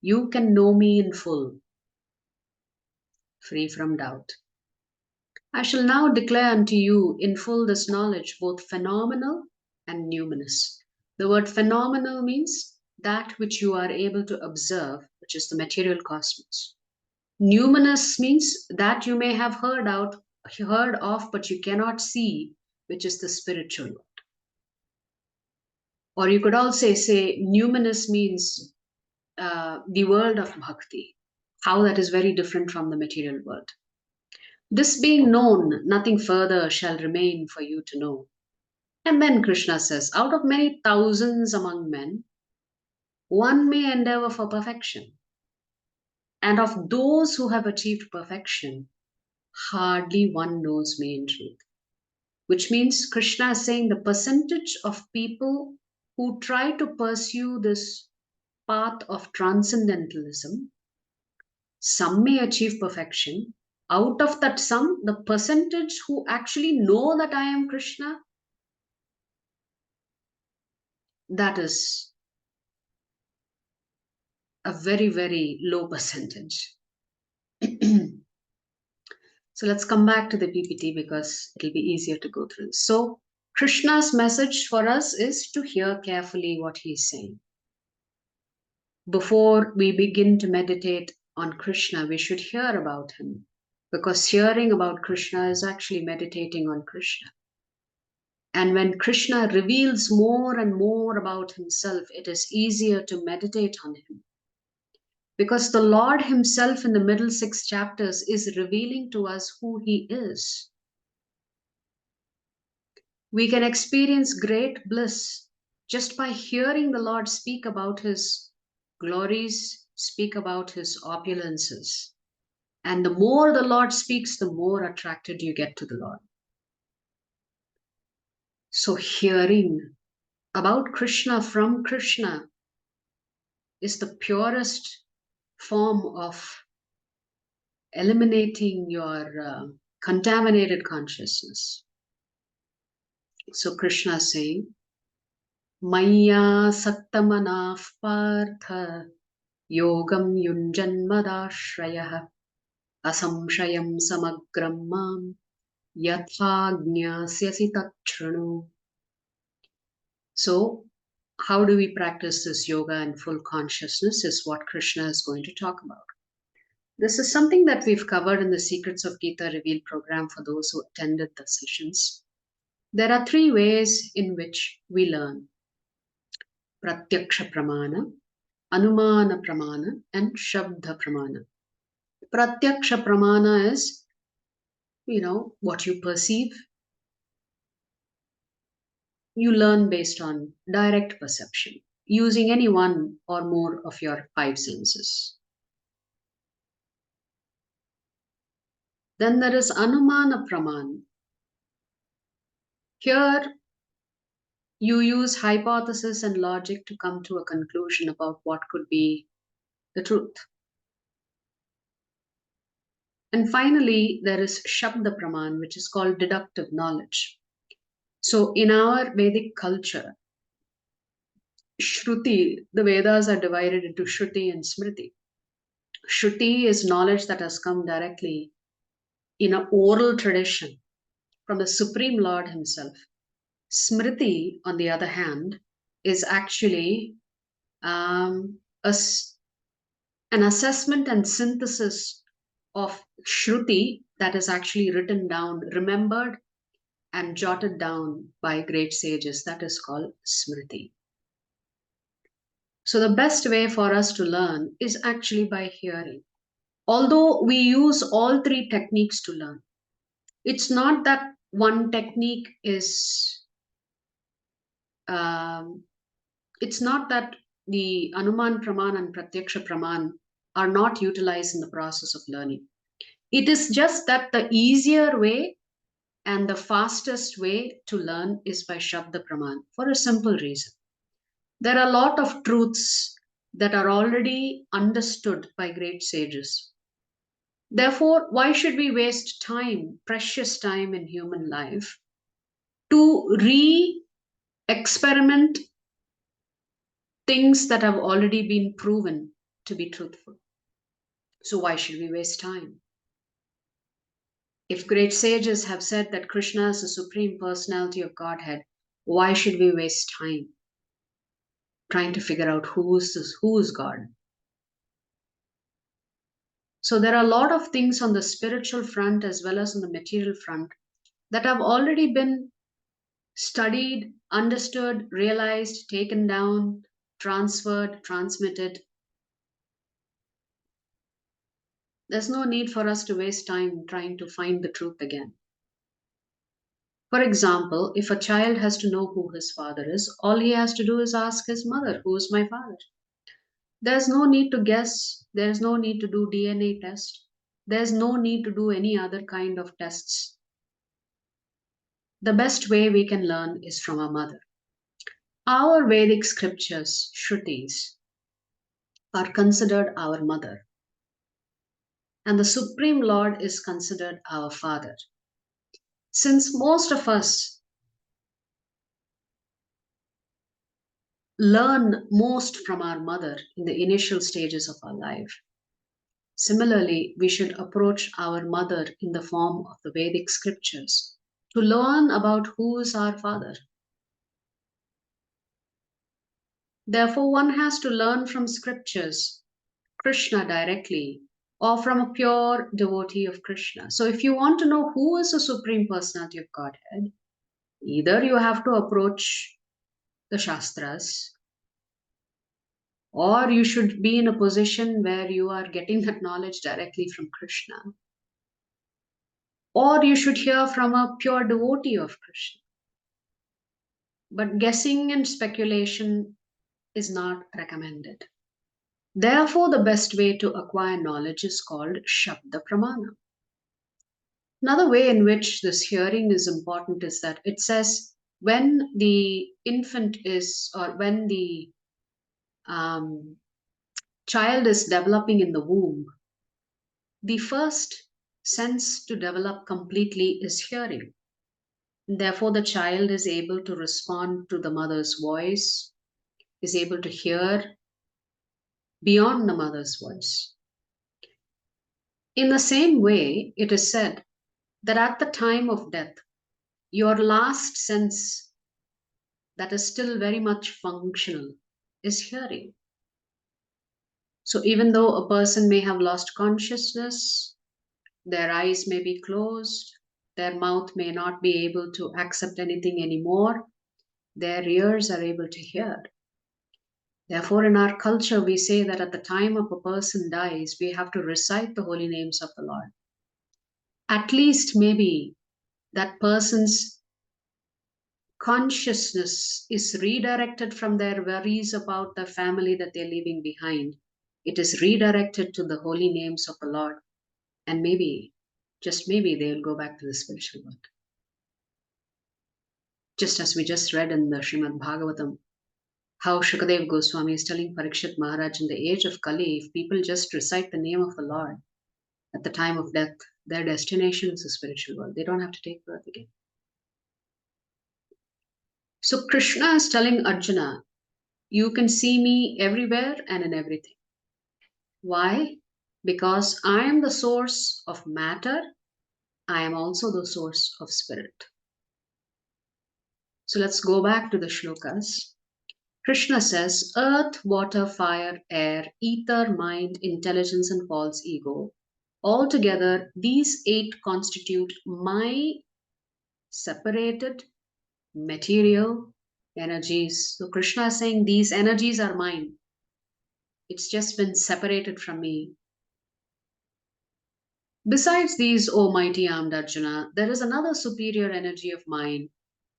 [SPEAKER 1] you can know me in full, free from doubt. I shall now declare unto you in full this knowledge, both phenomenal and numinous. The word phenomenal means that which you are able to observe, which is the material cosmos. Numinous means that you may have heard of, but you cannot see, which is the spiritual world. Or you could also say numinous means the world of bhakti, how that is very different from the material world. This being known, nothing further shall remain for you to know. And then Krishna says, out of many thousands among men, one may endeavor for perfection. And of those who have achieved perfection, hardly one knows me in truth. Which means Krishna is saying the percentage of people who try to pursue this path of transcendentalism, some may achieve perfection. Out of that some, the percentage who actually know that I am Krishna, that is a very, very low percentage. So let's come back to the PPT because it'll be easier to go through. So Krishna's message for us is to hear carefully what he's saying. Before we begin to meditate on Krishna, we should hear about him, because hearing about Krishna is actually meditating on Krishna. And when Krishna reveals more and more about himself, it is easier to meditate on him. Because the Lord himself in the middle 6 chapters is revealing to us who he is. We can experience great bliss just by hearing the Lord speak about his glories, speak about his opulences. And the more the Lord speaks, the more attracted you get to the Lord. So hearing about Krishna from Krishna is the purest form of eliminating your contaminated consciousness. So Krishna is saying, Maya Saktamanaf Partha Yogam Yunjanmadashrayah Asamshayam Samagram Mam Yathagnyasya Tachranu. So, how do we practice this yoga and full consciousness is what Krishna is going to talk about. This is something that we've covered in the Secrets of Gita Reveal program for those who attended the sessions. There are 3 ways in which we learn. Pratyaksha Pramana, Anumana Pramana, and Shabda Pramana. Pratyaksha Pramana is, what you perceive. You learn based on direct perception, using any one or more of your 5 senses. Then there is Anumana Praman. Here, you use hypothesis and logic to come to a conclusion about what could be the truth. And finally, there is Shabda Praman, which is called deductive knowledge. So in our Vedic culture, Shruti, the Vedas are divided into Shruti and Smriti. Shruti is knowledge that has come directly in an oral tradition from the Supreme Lord himself. Smriti, on the other hand, is actually an assessment and synthesis of Shruti that is actually written down, remembered, and jotted down by great sages. That is called Smriti. So the best way for us to learn is actually by hearing. Although we use all 3 techniques to learn, it's not that one technique is, it's not that the Anuman Praman and Pratyaksha Praman are not utilized in the process of learning. It is just that the easier way and the fastest way to learn is by Shabda Praman for a simple reason. There are a lot of truths that are already understood by great sages. Therefore, why should we waste time, precious time in human life, to re-experiment things that have already been proven to be truthful? So why should we waste time? If great sages have said that Krishna is the supreme personality of Godhead, why should we waste time trying to figure out who is God? So there are a lot of things on the spiritual front as well as on the material front that have already been studied, understood, realized, taken down, transferred, transmitted. There's no need for us to waste time trying to find the truth again. For example, if a child has to know who his father is, all he has to do is ask his mother, who is my father? There's no need to guess. There's no need to do DNA test. There's no need to do any other kind of tests. The best way we can learn is from our mother. Our Vedic scriptures, Shrutis, are considered our mother. And the Supreme Lord is considered our father. Since most of us learn most from our mother in the initial stages of our life, similarly, we should approach our mother in the form of the Vedic scriptures to learn about who is our father. Therefore, one has to learn from scriptures, Krishna directly, or from a pure devotee of Krishna. So if you want to know who is the Supreme Personality of Godhead, either you have to approach the Shastras, Or you should be in a position where you are getting that knowledge directly from Krishna. Or you should hear from a pure devotee of Krishna. But guessing and speculation is not recommended. Therefore, the best way to acquire knowledge is called Shabda Pramana. Another way in which this hearing is important is that it says when the infant is, or when the um, child is developing in the womb, the first sense to develop completely is hearing. Therefore, the child is able to respond to the mother's voice, is able to hear beyond the mother's voice. In the same way, it is said that at the time of death, your last sense that is still very much functional is hearing. So even though a person may have lost consciousness, their eyes may be closed, their mouth may not be able to accept anything anymore, their ears are able to hear. Therefore, in our culture, we say that at the time of a person dies, we have to recite the holy names of the Lord. At least maybe that person's consciousness is redirected from their worries about the family that they're leaving behind. It is redirected to the holy names of the Lord. And maybe, just maybe, they'll go back to the spiritual world. Just as we just read in the Srimad Bhagavatam, how Shukadev Goswami is telling Parikshit Maharaj, in the age of Kali, if people just recite the name of the Lord at the time of death, their destination is the spiritual world. They don't have to take birth again. So Krishna is telling Arjuna, you can see me everywhere and in everything. Why? Because I am the source of matter, I am also the source of spirit. So let's go back to the shlokas. Krishna says, earth, water, fire, air, ether, mind, intelligence, and false ego. Altogether, these 8 constitute my separated material energies. So Krishna is saying these energies are mine. It's just been separated from me. Besides these, O mighty armed Arjuna, there is another superior energy of mine,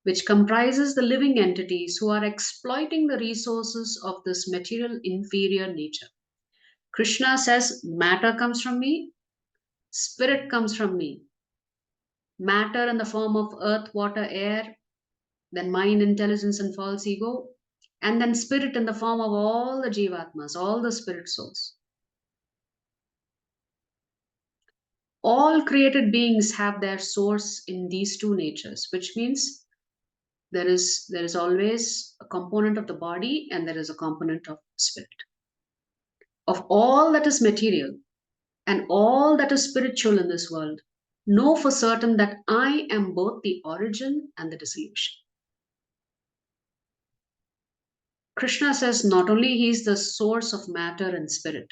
[SPEAKER 1] which comprises the living entities who are exploiting the resources of this material inferior nature. Krishna says, matter comes from me, spirit comes from me. Matter in the form of earth, water, air, then mind, intelligence, and false ego, and then spirit in the form of all the jivatmas, all the spirit souls. All created beings have their source in these 2 natures, which means there is always a component of the body and there is a component of spirit. Of all that is material and all that is spiritual in this world, know for certain that I am both the origin and the dissolution. Krishna says not only he is the source of matter and spirit,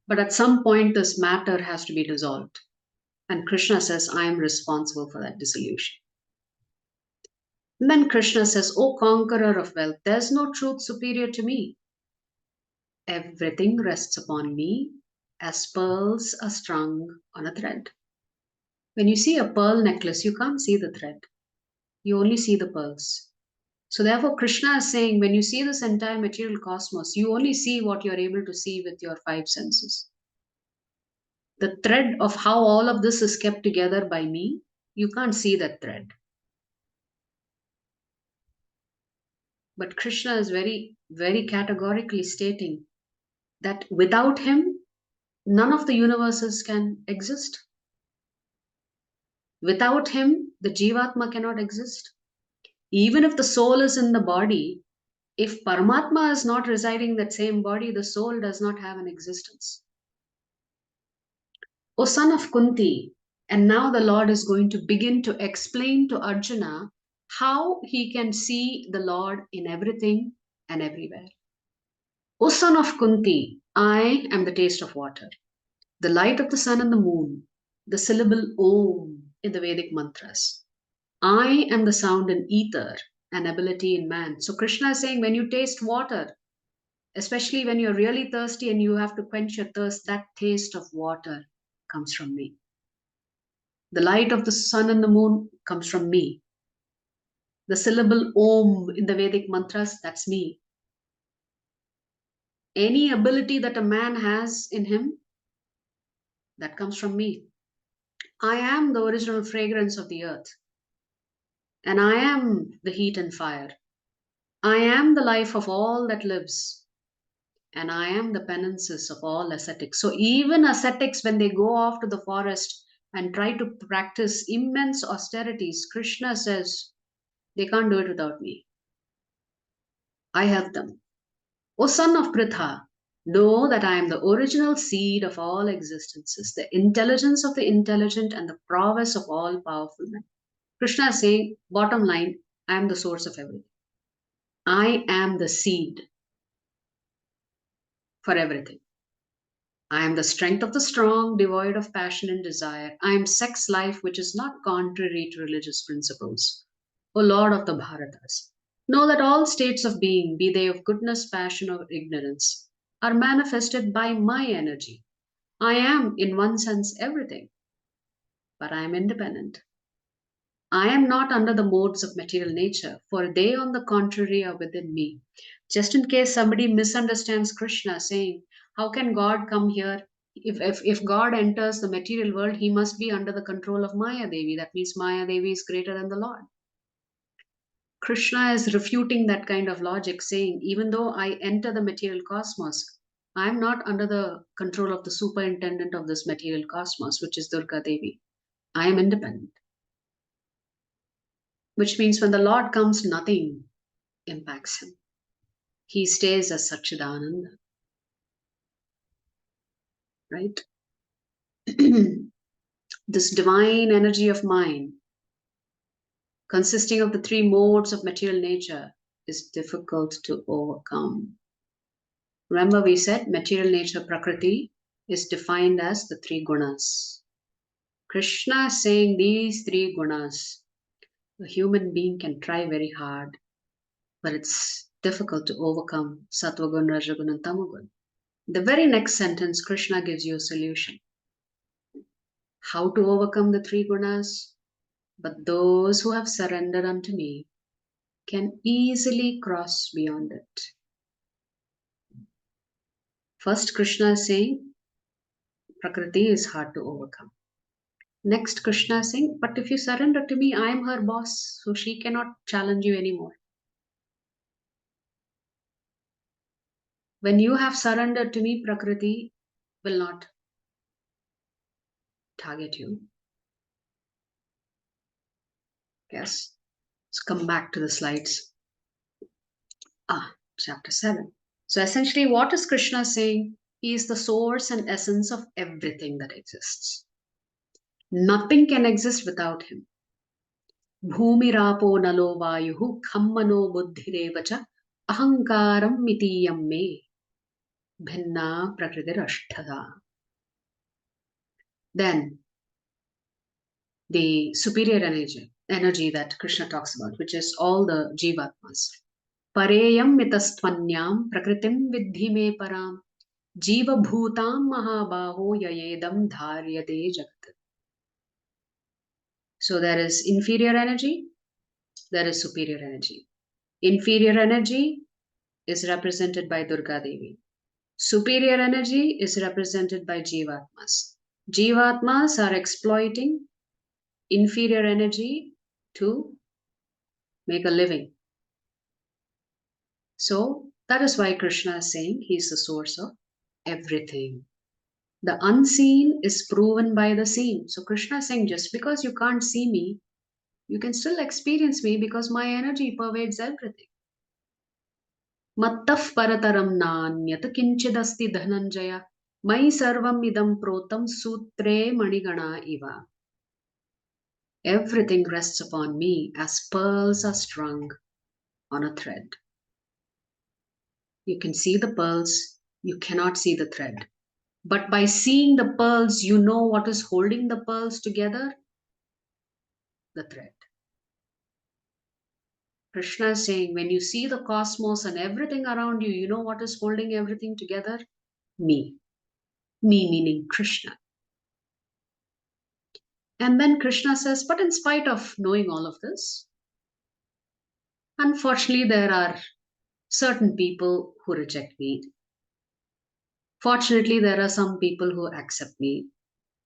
[SPEAKER 1] but at some point this matter has to be dissolved. And Krishna says, I am responsible for that dissolution. And then Krishna says, O conqueror of wealth, there's no truth superior to me. Everything rests upon me as pearls are strung on a thread. When you see a pearl necklace, you can't see the thread. You only see the pearls. So therefore, Krishna is saying, when you see this entire material cosmos, you only see what you're able to see with your 5 senses. The thread of how all of this is kept together by me, you can't see that thread. But Krishna is very, very categorically stating that without him, none of the universes can exist. Without him, the Jivatma cannot exist. Even if the soul is in the body, if Paramatma is not residing in that same body, the soul does not have an existence. O son of Kunti, and now the Lord is going to begin to explain to Arjuna how he can see the Lord in everything and everywhere. O son of Kunti, I am the taste of water, the light of the sun and the moon, the syllable Om in the Vedic mantras. I am the sound in ether and ability in man. So Krishna is saying, when you taste water, Especially when you're really thirsty and you have to quench your thirst, that taste of water comes from me. The light of the sun and the moon comes from me. The syllable Om in the Vedic mantras, that's me. Any ability that a man has in him, that comes from me. I am the original fragrance of the earth, and I am the heat and fire. I am the life of all that lives, and I am the penances of all ascetics. So even ascetics, when they go off to the forest and try to practice immense austerities, Krishna says they can't do it without me. I help them. O son of Pritha, know that I am the original seed of all existences, the intelligence of the intelligent and the prowess of all powerful men. Krishna is saying, bottom line, I am the source of everything. I am the seed for everything. I am the strength of the strong, devoid of passion and desire. I am sex life, which is not contrary to religious principles. O Lord of the Bharatas, know that all states of being, be they of goodness, passion, or ignorance, are manifested by my energy. I am, in one sense, everything, but I am independent. I am not under the modes of material nature, for they, on the contrary, are within me. Just in case somebody misunderstands Krishna, saying, how can God come here? If God enters the material world, he must be under the control of Maya Devi. That means Maya Devi is greater than the Lord. Krishna is refuting that kind of logic, saying, even though I enter the material cosmos, I am not under the control of the superintendent of this material cosmos, which is Durga Devi. I am independent. Which means when the Lord comes, nothing impacts him. He stays as Satchidananda, right? This divine energy of mine, consisting of the three modes of material nature, is difficult to overcome. Remember, we said material nature, Prakriti, is defined as the three gunas. Krishna is saying these three gunas, a human being can try very hard, but it's difficult to overcome Sattvagun, Rajagun, and Tamagun. The very next sentence, Krishna gives you a solution. How to overcome the three gunas? But those who have surrendered unto me can easily cross beyond it. First, Krishna is saying, Prakriti is hard to overcome. Next, Krishna is saying, but if you surrender to me, I am her boss, so she cannot challenge you anymore. When you have surrendered to me, Prakriti will not target you. Yes. Let's come back to the slides. Chapter 7. So essentially, what is Krishna saying? He is the source and essence of everything that exists. Nothing can exist without him. Bhumirapo nalo vayuhu khammano buddhirevacha ahankaram mitiyam me bhinna prakritirashthada. Then the superior energy that Krishna talks about, which is all the jivatmas. Pareyam mitastvanyam prakritim vidhi me param jiva bhutam mahabaho yayedam dharyate jagat. So there is inferior energy, there is superior energy. Inferior energy is represented by Durga Devi. Superior energy is represented by Jivatmas. Jivatmas are exploiting inferior energy to make a living. So that is why Krishna is saying he is the source of everything. The unseen is proven by the seen. So Krishna is saying just because you can't see me, you can still experience me because my energy pervades everything. Mattaf parataram nanyat kinchidasti dhananjaya mai sarvam idam protam sutre manigana iva. Everything rests upon me as pearls are strung on a thread. You can see the pearls, you cannot see the thread. But by seeing the pearls, you know what is holding the pearls together? The thread. Krishna is saying, when you see the cosmos and everything around you, you know what is holding everything together? Me. Me meaning Krishna. And then Krishna says, but in spite of knowing all of this, unfortunately, there are certain people who reject me. Fortunately, there are some people who accept me.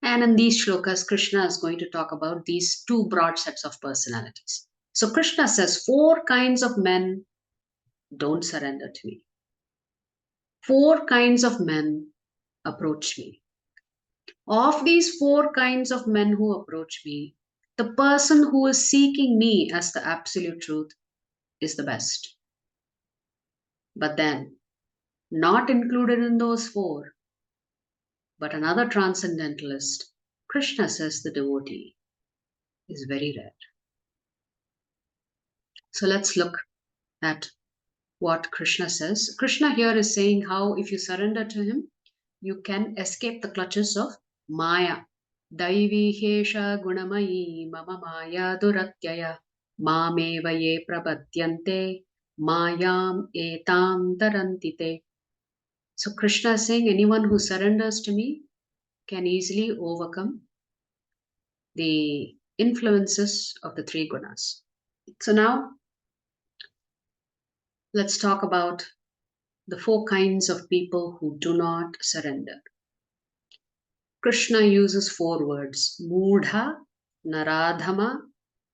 [SPEAKER 1] And in these shlokas, Krishna is going to talk about these two broad sets of personalities. So Krishna says, four kinds of men don't surrender to me. Four kinds of men approach me. Of these four kinds of men who approach me, the person who is seeking me as the absolute truth is the best. But then, not included in those four, but another transcendentalist, Krishna says the devotee is very rare. So let's look at what Krishna says. Krishna here is saying how if you surrender to him, you can escape the clutches of Maya. Daivi hesha gunamayi mama maya duratyaya mameva ye prapadyante mayam etam tarantite. So Krishna is saying anyone who surrenders to me can easily overcome the influences of the three gunas. So now let's talk about the four kinds of people who do not surrender. Krishna uses four words: Moodha, Naradhama,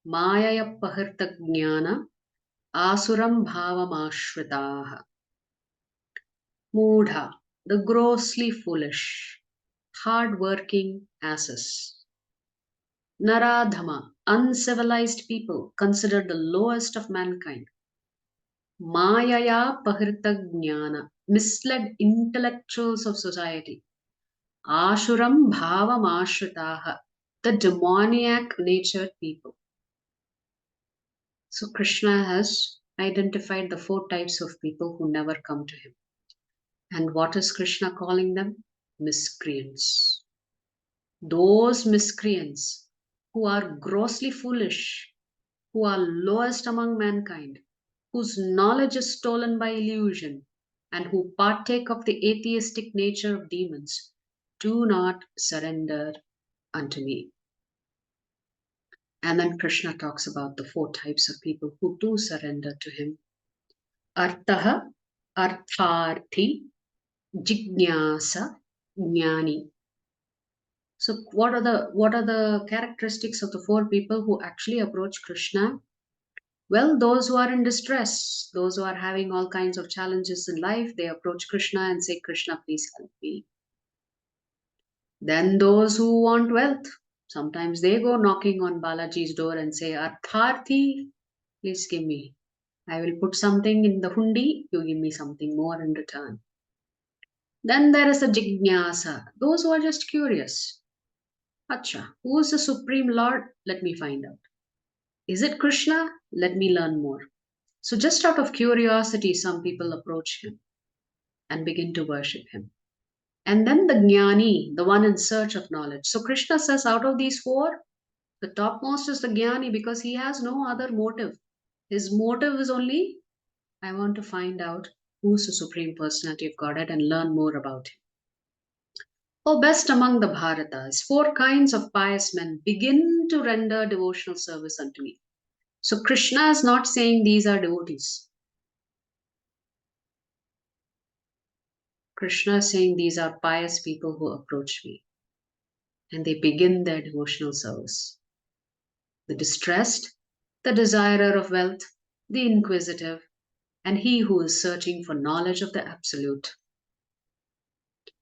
[SPEAKER 1] Mayayapahirta Jnana, Asuram Bhavamashvritaha. Moodha, the grossly foolish, hard-working asses. Naradhama, uncivilized people considered the lowest of mankind. Mayaya Pahirta Jnana, misled intellectuals of society. Ashuram Bhavam Ashritaha, the demoniac natured people. So Krishna has identified the four types of people who never come to him. And what is Krishna calling them? Miscreants. Those miscreants who are grossly foolish, who are lowest among mankind, whose knowledge is stolen by illusion, and who partake of the atheistic nature of demons, do not surrender unto me. And then Krishna talks about the four types of people who do surrender to him. Artaha, Artharthi, Jignasa, Jnani. So what are the characteristics of the four people who actually approach Krishna? Well, those who are in distress, those who are having all kinds of challenges in life, they approach Krishna and say, Krishna, please help me. Then those who want wealth, sometimes they go knocking on Balaji's door and say, Artharthi, please give me. I will put something in the hundi, you give me something more in return. Then there is a jignasa, those who are just curious. Acha, who is the Supreme Lord? Let me find out. Is it Krishna? Let me learn more. So just out of curiosity, some people approach him and begin to worship him. And then the jnani, the one in search of knowledge. So Krishna says out of these four, the topmost is the jnani because he has no other motive. His motive is only, I want to find out who's the Supreme Personality of Godhead and learn more about him. O best among the Bharatas, four kinds of pious men begin to render devotional service unto me. So Krishna is not saying these are devotees. Krishna is saying these are pious people who approach me and they begin their devotional service. The distressed, the desirer of wealth, the inquisitive, and he who is searching for knowledge of the Absolute.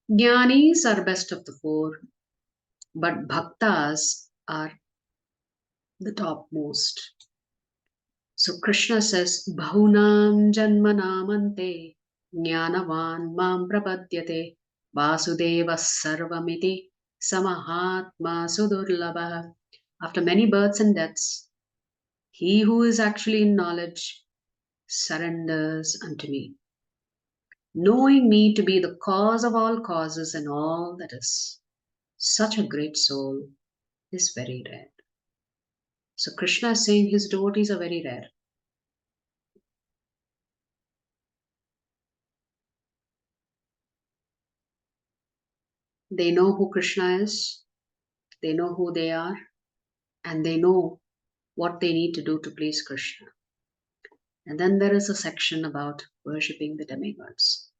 [SPEAKER 1] Jnanis are best of the four, but bhaktas are the topmost. So Krishna says, Bahunam janmanamante jnanavan mam prapadyate vasudeva sarvamiti samahatma sudurlabha. After many births and deaths, he who is actually in knowledge surrenders unto me, knowing me to be the cause of all causes and all that is. Such a great soul is very rare. So Krishna is saying his devotees are very rare. They know who Krishna is, they know who they are, and they know what they need to do to please Krishna. And then there is a section about worshipping the demigods.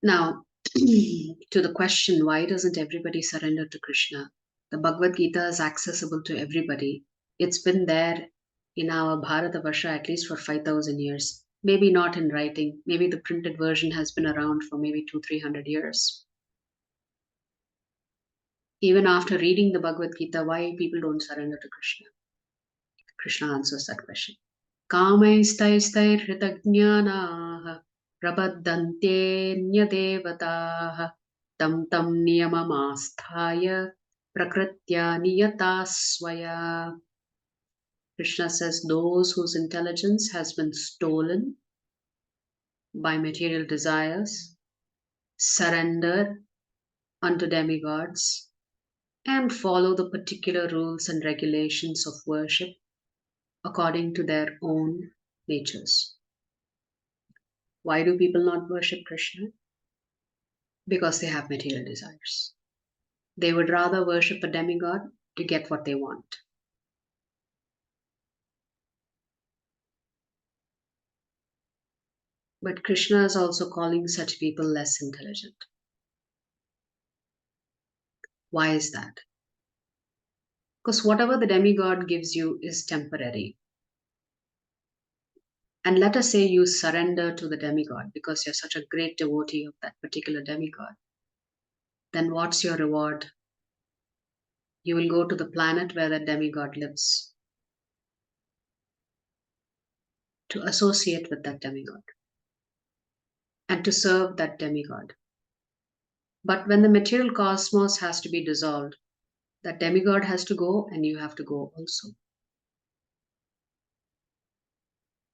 [SPEAKER 1] Now, to the question, why doesn't everybody surrender to Krishna? The Bhagavad Gita is accessible to everybody. It's been there in our Bharatavarsha at least for 5,000 years. Maybe not in writing. Maybe the printed version has been around for maybe 200-300 years. Even after reading the Bhagavad Gita, why people don't surrender to Krishna? Krishna answers that question. Kamaistaistairhritajnanaah prabadhantyanyadevataah tam tam niyamamasthaya prakritya niyatasvaya. Krishna says those whose intelligence has been stolen by material desires surrender unto demigods and follow the particular rules and regulations of worship according to their own natures. Why do people not worship Krishna? Because they have material desires. They would rather worship a demigod to get what they want. But Krishna is also calling such people less intelligent. Why is that? Because whatever the demigod gives you is temporary. And let us say you surrender to the demigod because you're such a great devotee of that particular demigod. Then what's your reward? You will go to the planet where that demigod lives to associate with that demigod and to serve that demigod. But when the material cosmos has to be dissolved, that demigod has to go and you have to go also.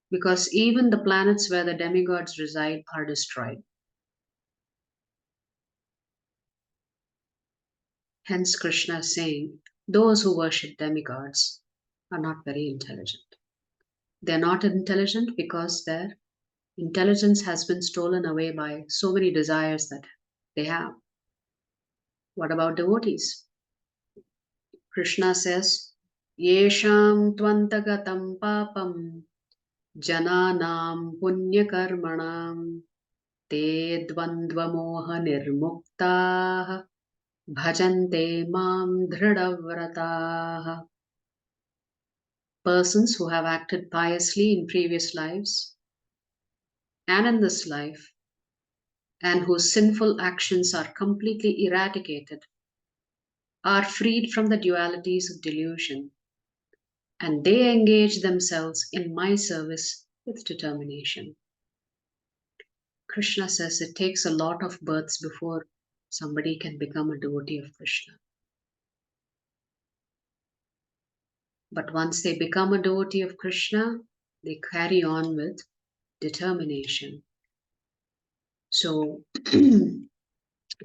[SPEAKER 1] Because even the planets where the demigods reside are destroyed. Hence Krishna is saying, those who worship demigods are not very intelligent. They're not intelligent because their intelligence has been stolen away by so many desires that they have. What about devotees? Krishna says, Yesham tvantagatam papam jananam punyakarmanam te dvandvamoha nirmuktah bhajante mam dhridavratah. Persons who have acted piously in previous lives and in this life and whose sinful actions are completely eradicated are freed from the dualities of delusion and they engage themselves in my service with determination. Krishna says it takes a lot of births before somebody can become a devotee of Krishna. But once they become a devotee of Krishna, they carry on with determination. So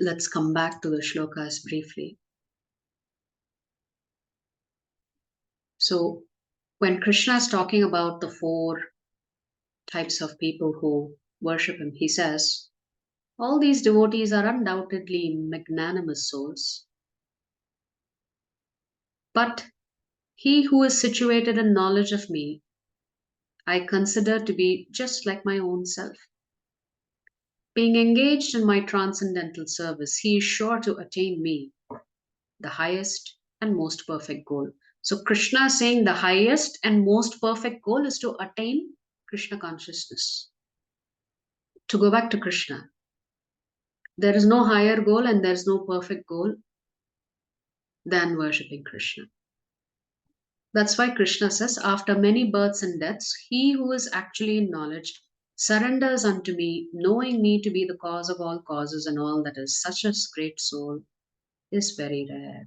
[SPEAKER 1] let's come back to the shlokas briefly. So when Krishna is talking about the 4 types of people who worship him, he says, all these devotees are undoubtedly magnanimous souls. But he who is situated in knowledge of me, I consider to be just like my own self. Being engaged in my transcendental service, he is sure to attain me, the highest and most perfect goal. So Krishna is saying the highest and most perfect goal is to attain Krishna consciousness. To go back to Krishna, there is no higher goal and there is no perfect goal than worshipping Krishna. That's why Krishna says, after many births and deaths, he who is actually in knowledge surrenders unto me, knowing me to be the cause of all causes and all that is. Such a great soul is very rare.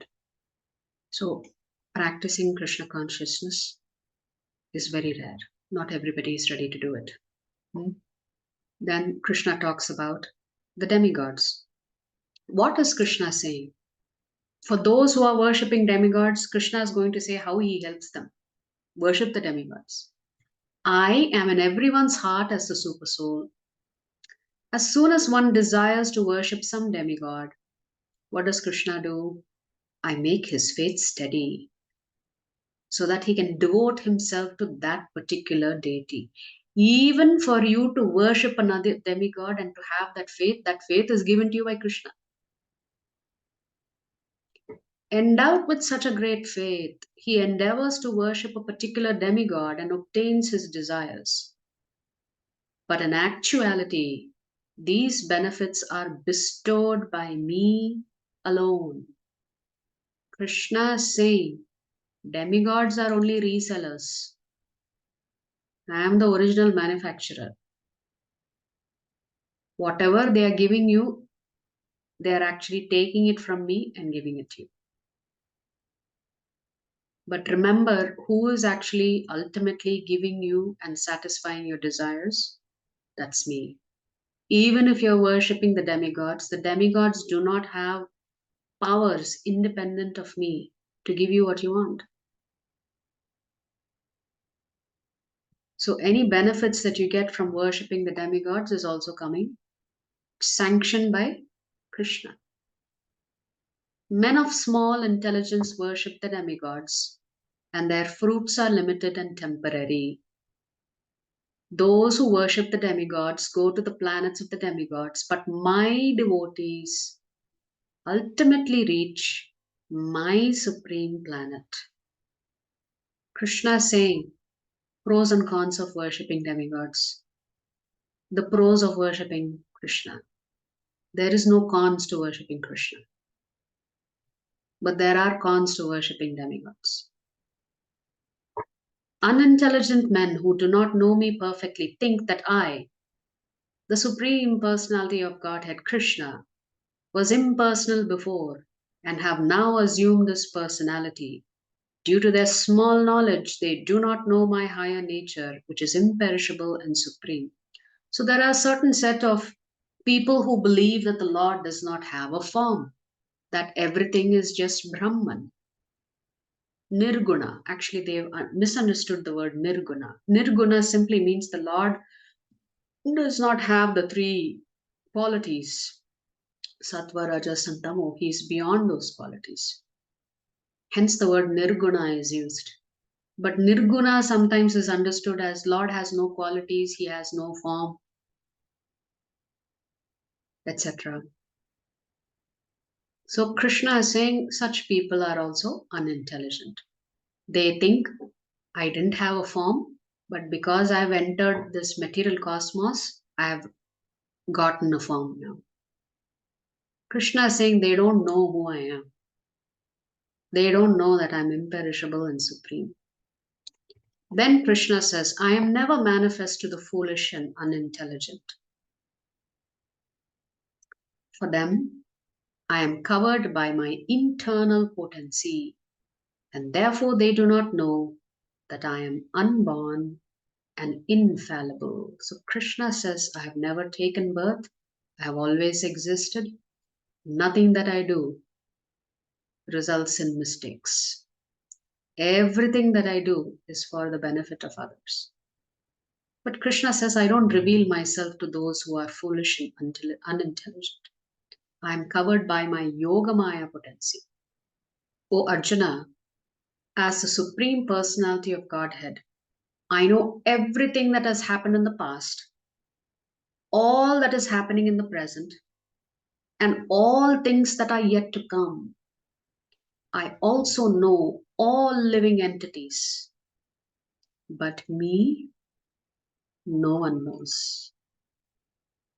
[SPEAKER 1] So practicing Krishna consciousness is very rare. Not everybody is ready to do it. Then Krishna talks about the demigods. What is Krishna saying? For those who are worshipping demigods, Krishna is going to say how he helps them. Worship the demigods. I am in everyone's heart as the super soul. As soon as one desires to worship some demigod, what does Krishna do? I make his faith steady so that he can devote himself to that particular deity. Even for you to worship another demigod and to have that faith is given to you by Krishna. Endowed with such a great faith, he endeavors to worship a particular demigod and obtains his desires. But in actuality, these benefits are bestowed by me alone. Krishna is saying, demigods are only resellers. I am the original manufacturer. Whatever they are giving you, they are actually taking it from me and giving it to you. But remember, who is actually ultimately giving you and satisfying your desires? That's me. Even if you're worshipping the demigods do not have powers independent of me to give you what you want. So, any benefits that you get from worshipping the demigods is also coming sanctioned by Krishna. Men of small intelligence worship the demigods, and their fruits are limited and temporary. Those who worship the demigods go to the planets of the demigods, but my devotees ultimately reach my supreme planet. Krishna is saying pros and cons of worshipping demigods. The pros of worshipping Krishna. There is no cons to worshipping Krishna, but there are cons to worshipping demigods. Unintelligent men who do not know me perfectly think that I, the Supreme Personality of Godhead Krishna, was impersonal before and have now assumed this personality. Due to their small knowledge, they do not know my higher nature, which is imperishable and supreme. So there are a certain set of people who believe that the Lord does not have a form, that everything is just Brahman. Nirguna. Actually, they've misunderstood the word Nirguna. Nirguna simply means the Lord does not have the three qualities Sattva, Rajas, and Tamo. He is beyond those qualities. Hence, the word Nirguna is used. But Nirguna sometimes is understood as Lord has no qualities, he has no form, etc. So, Krishna is saying such people are also unintelligent. They think I didn't have a form, but because I've entered this material cosmos, I've gotten a form now. Krishna is saying they don't know who I am. They don't know that I'm imperishable and supreme. Then Krishna says, I am never manifest to the foolish and unintelligent. For them, I am covered by my internal potency, and therefore they do not know that I am unborn and infallible. So Krishna says, I have never taken birth, I have always existed. Nothing that I do results in mistakes. Everything that I do is for the benefit of others. But Krishna says, I don't reveal myself to those who are foolish and unintelligent. I am covered by my Yogamaya potency. O Arjuna, as the Supreme Personality of Godhead, I know everything that has happened in the past, all that is happening in the present, and all things that are yet to come. I also know all living entities, but me, no one knows.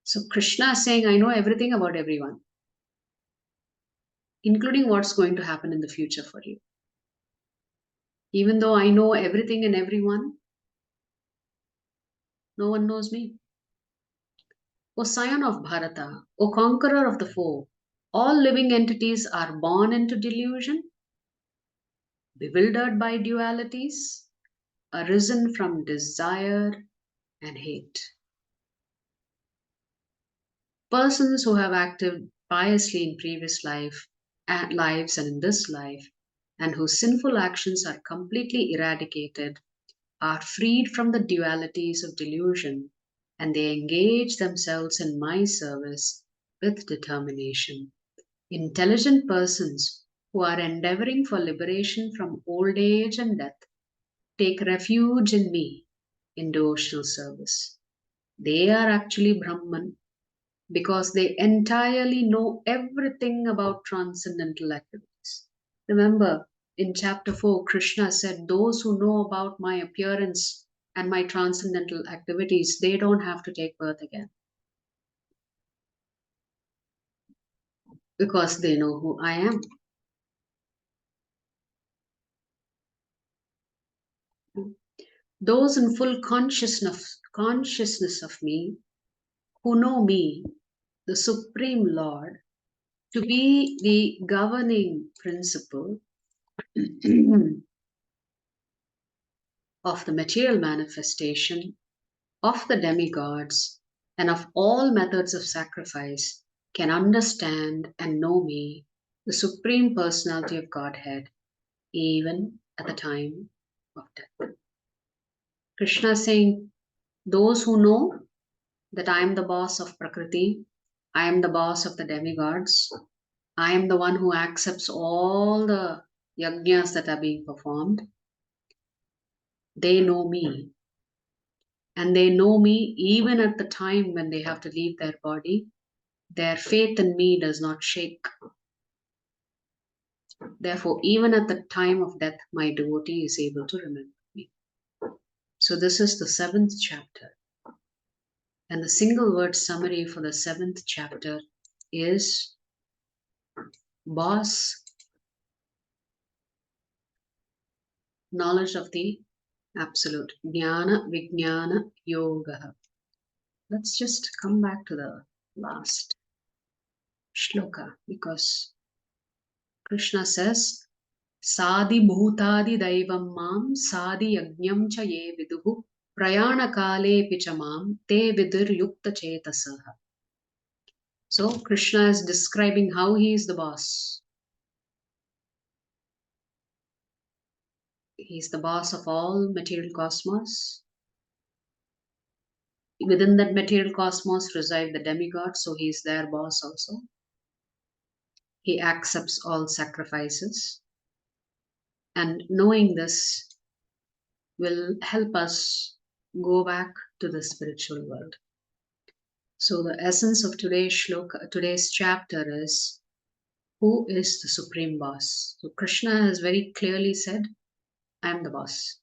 [SPEAKER 1] So Krishna is saying, I know everything about everyone, including what's going to happen in the future for you. Even though I know everything and everyone, no one knows me. O scion of Bharata, O conqueror of the foe, all living entities are born into delusion, bewildered by dualities, arisen from desire and hate. Persons who have acted piously in previous lives and in this life, and whose sinful actions are completely eradicated, are freed from the dualities of delusion and they engage themselves in my service with determination. Intelligent persons who are endeavoring for liberation from old age and death take refuge in me in devotional service. They are actually Brahman because they entirely know everything about transcendental activities. Remember, in chapter 4, Krishna said, those who know about my appearance and my transcendental activities, they don't have to take birth again because they know who I am. Those in full consciousness of me, who know me, the Supreme Lord, to be the governing principle of the material manifestation of the demigods and of all methods of sacrifice, can understand and know me, the Supreme Personality of Godhead, even at the time of death. Krishna is saying, those who know that I am the boss of Prakriti, I am the boss of the demigods, I am the one who accepts all the yajnas that are being performed, they know me. And they know me even at the time when they have to leave their body. Their faith in me does not shake. Therefore, even at the time of death, my devotee is able to remember me. So, this is the 7th chapter. And the single word summary for the 7th chapter is boss, knowledge of the absolute. Jnana Vijnana Yoga. Let's just come back to the last shloka because Krishna says, Sadi bhutadi daivam mam sadi yajnam cha ye viduhu prayana kale pichamam te vidur yukta chetasaha. So Krishna is describing how he is the boss. He is the boss of all material cosmos. Within that material cosmos reside the demigods, so he is their boss also. He accepts all sacrifices. And knowing this will help us go back to the spiritual world. So the essence of today's shloka, today's chapter is, who is the supreme boss? So Krishna has very clearly said, I am the boss.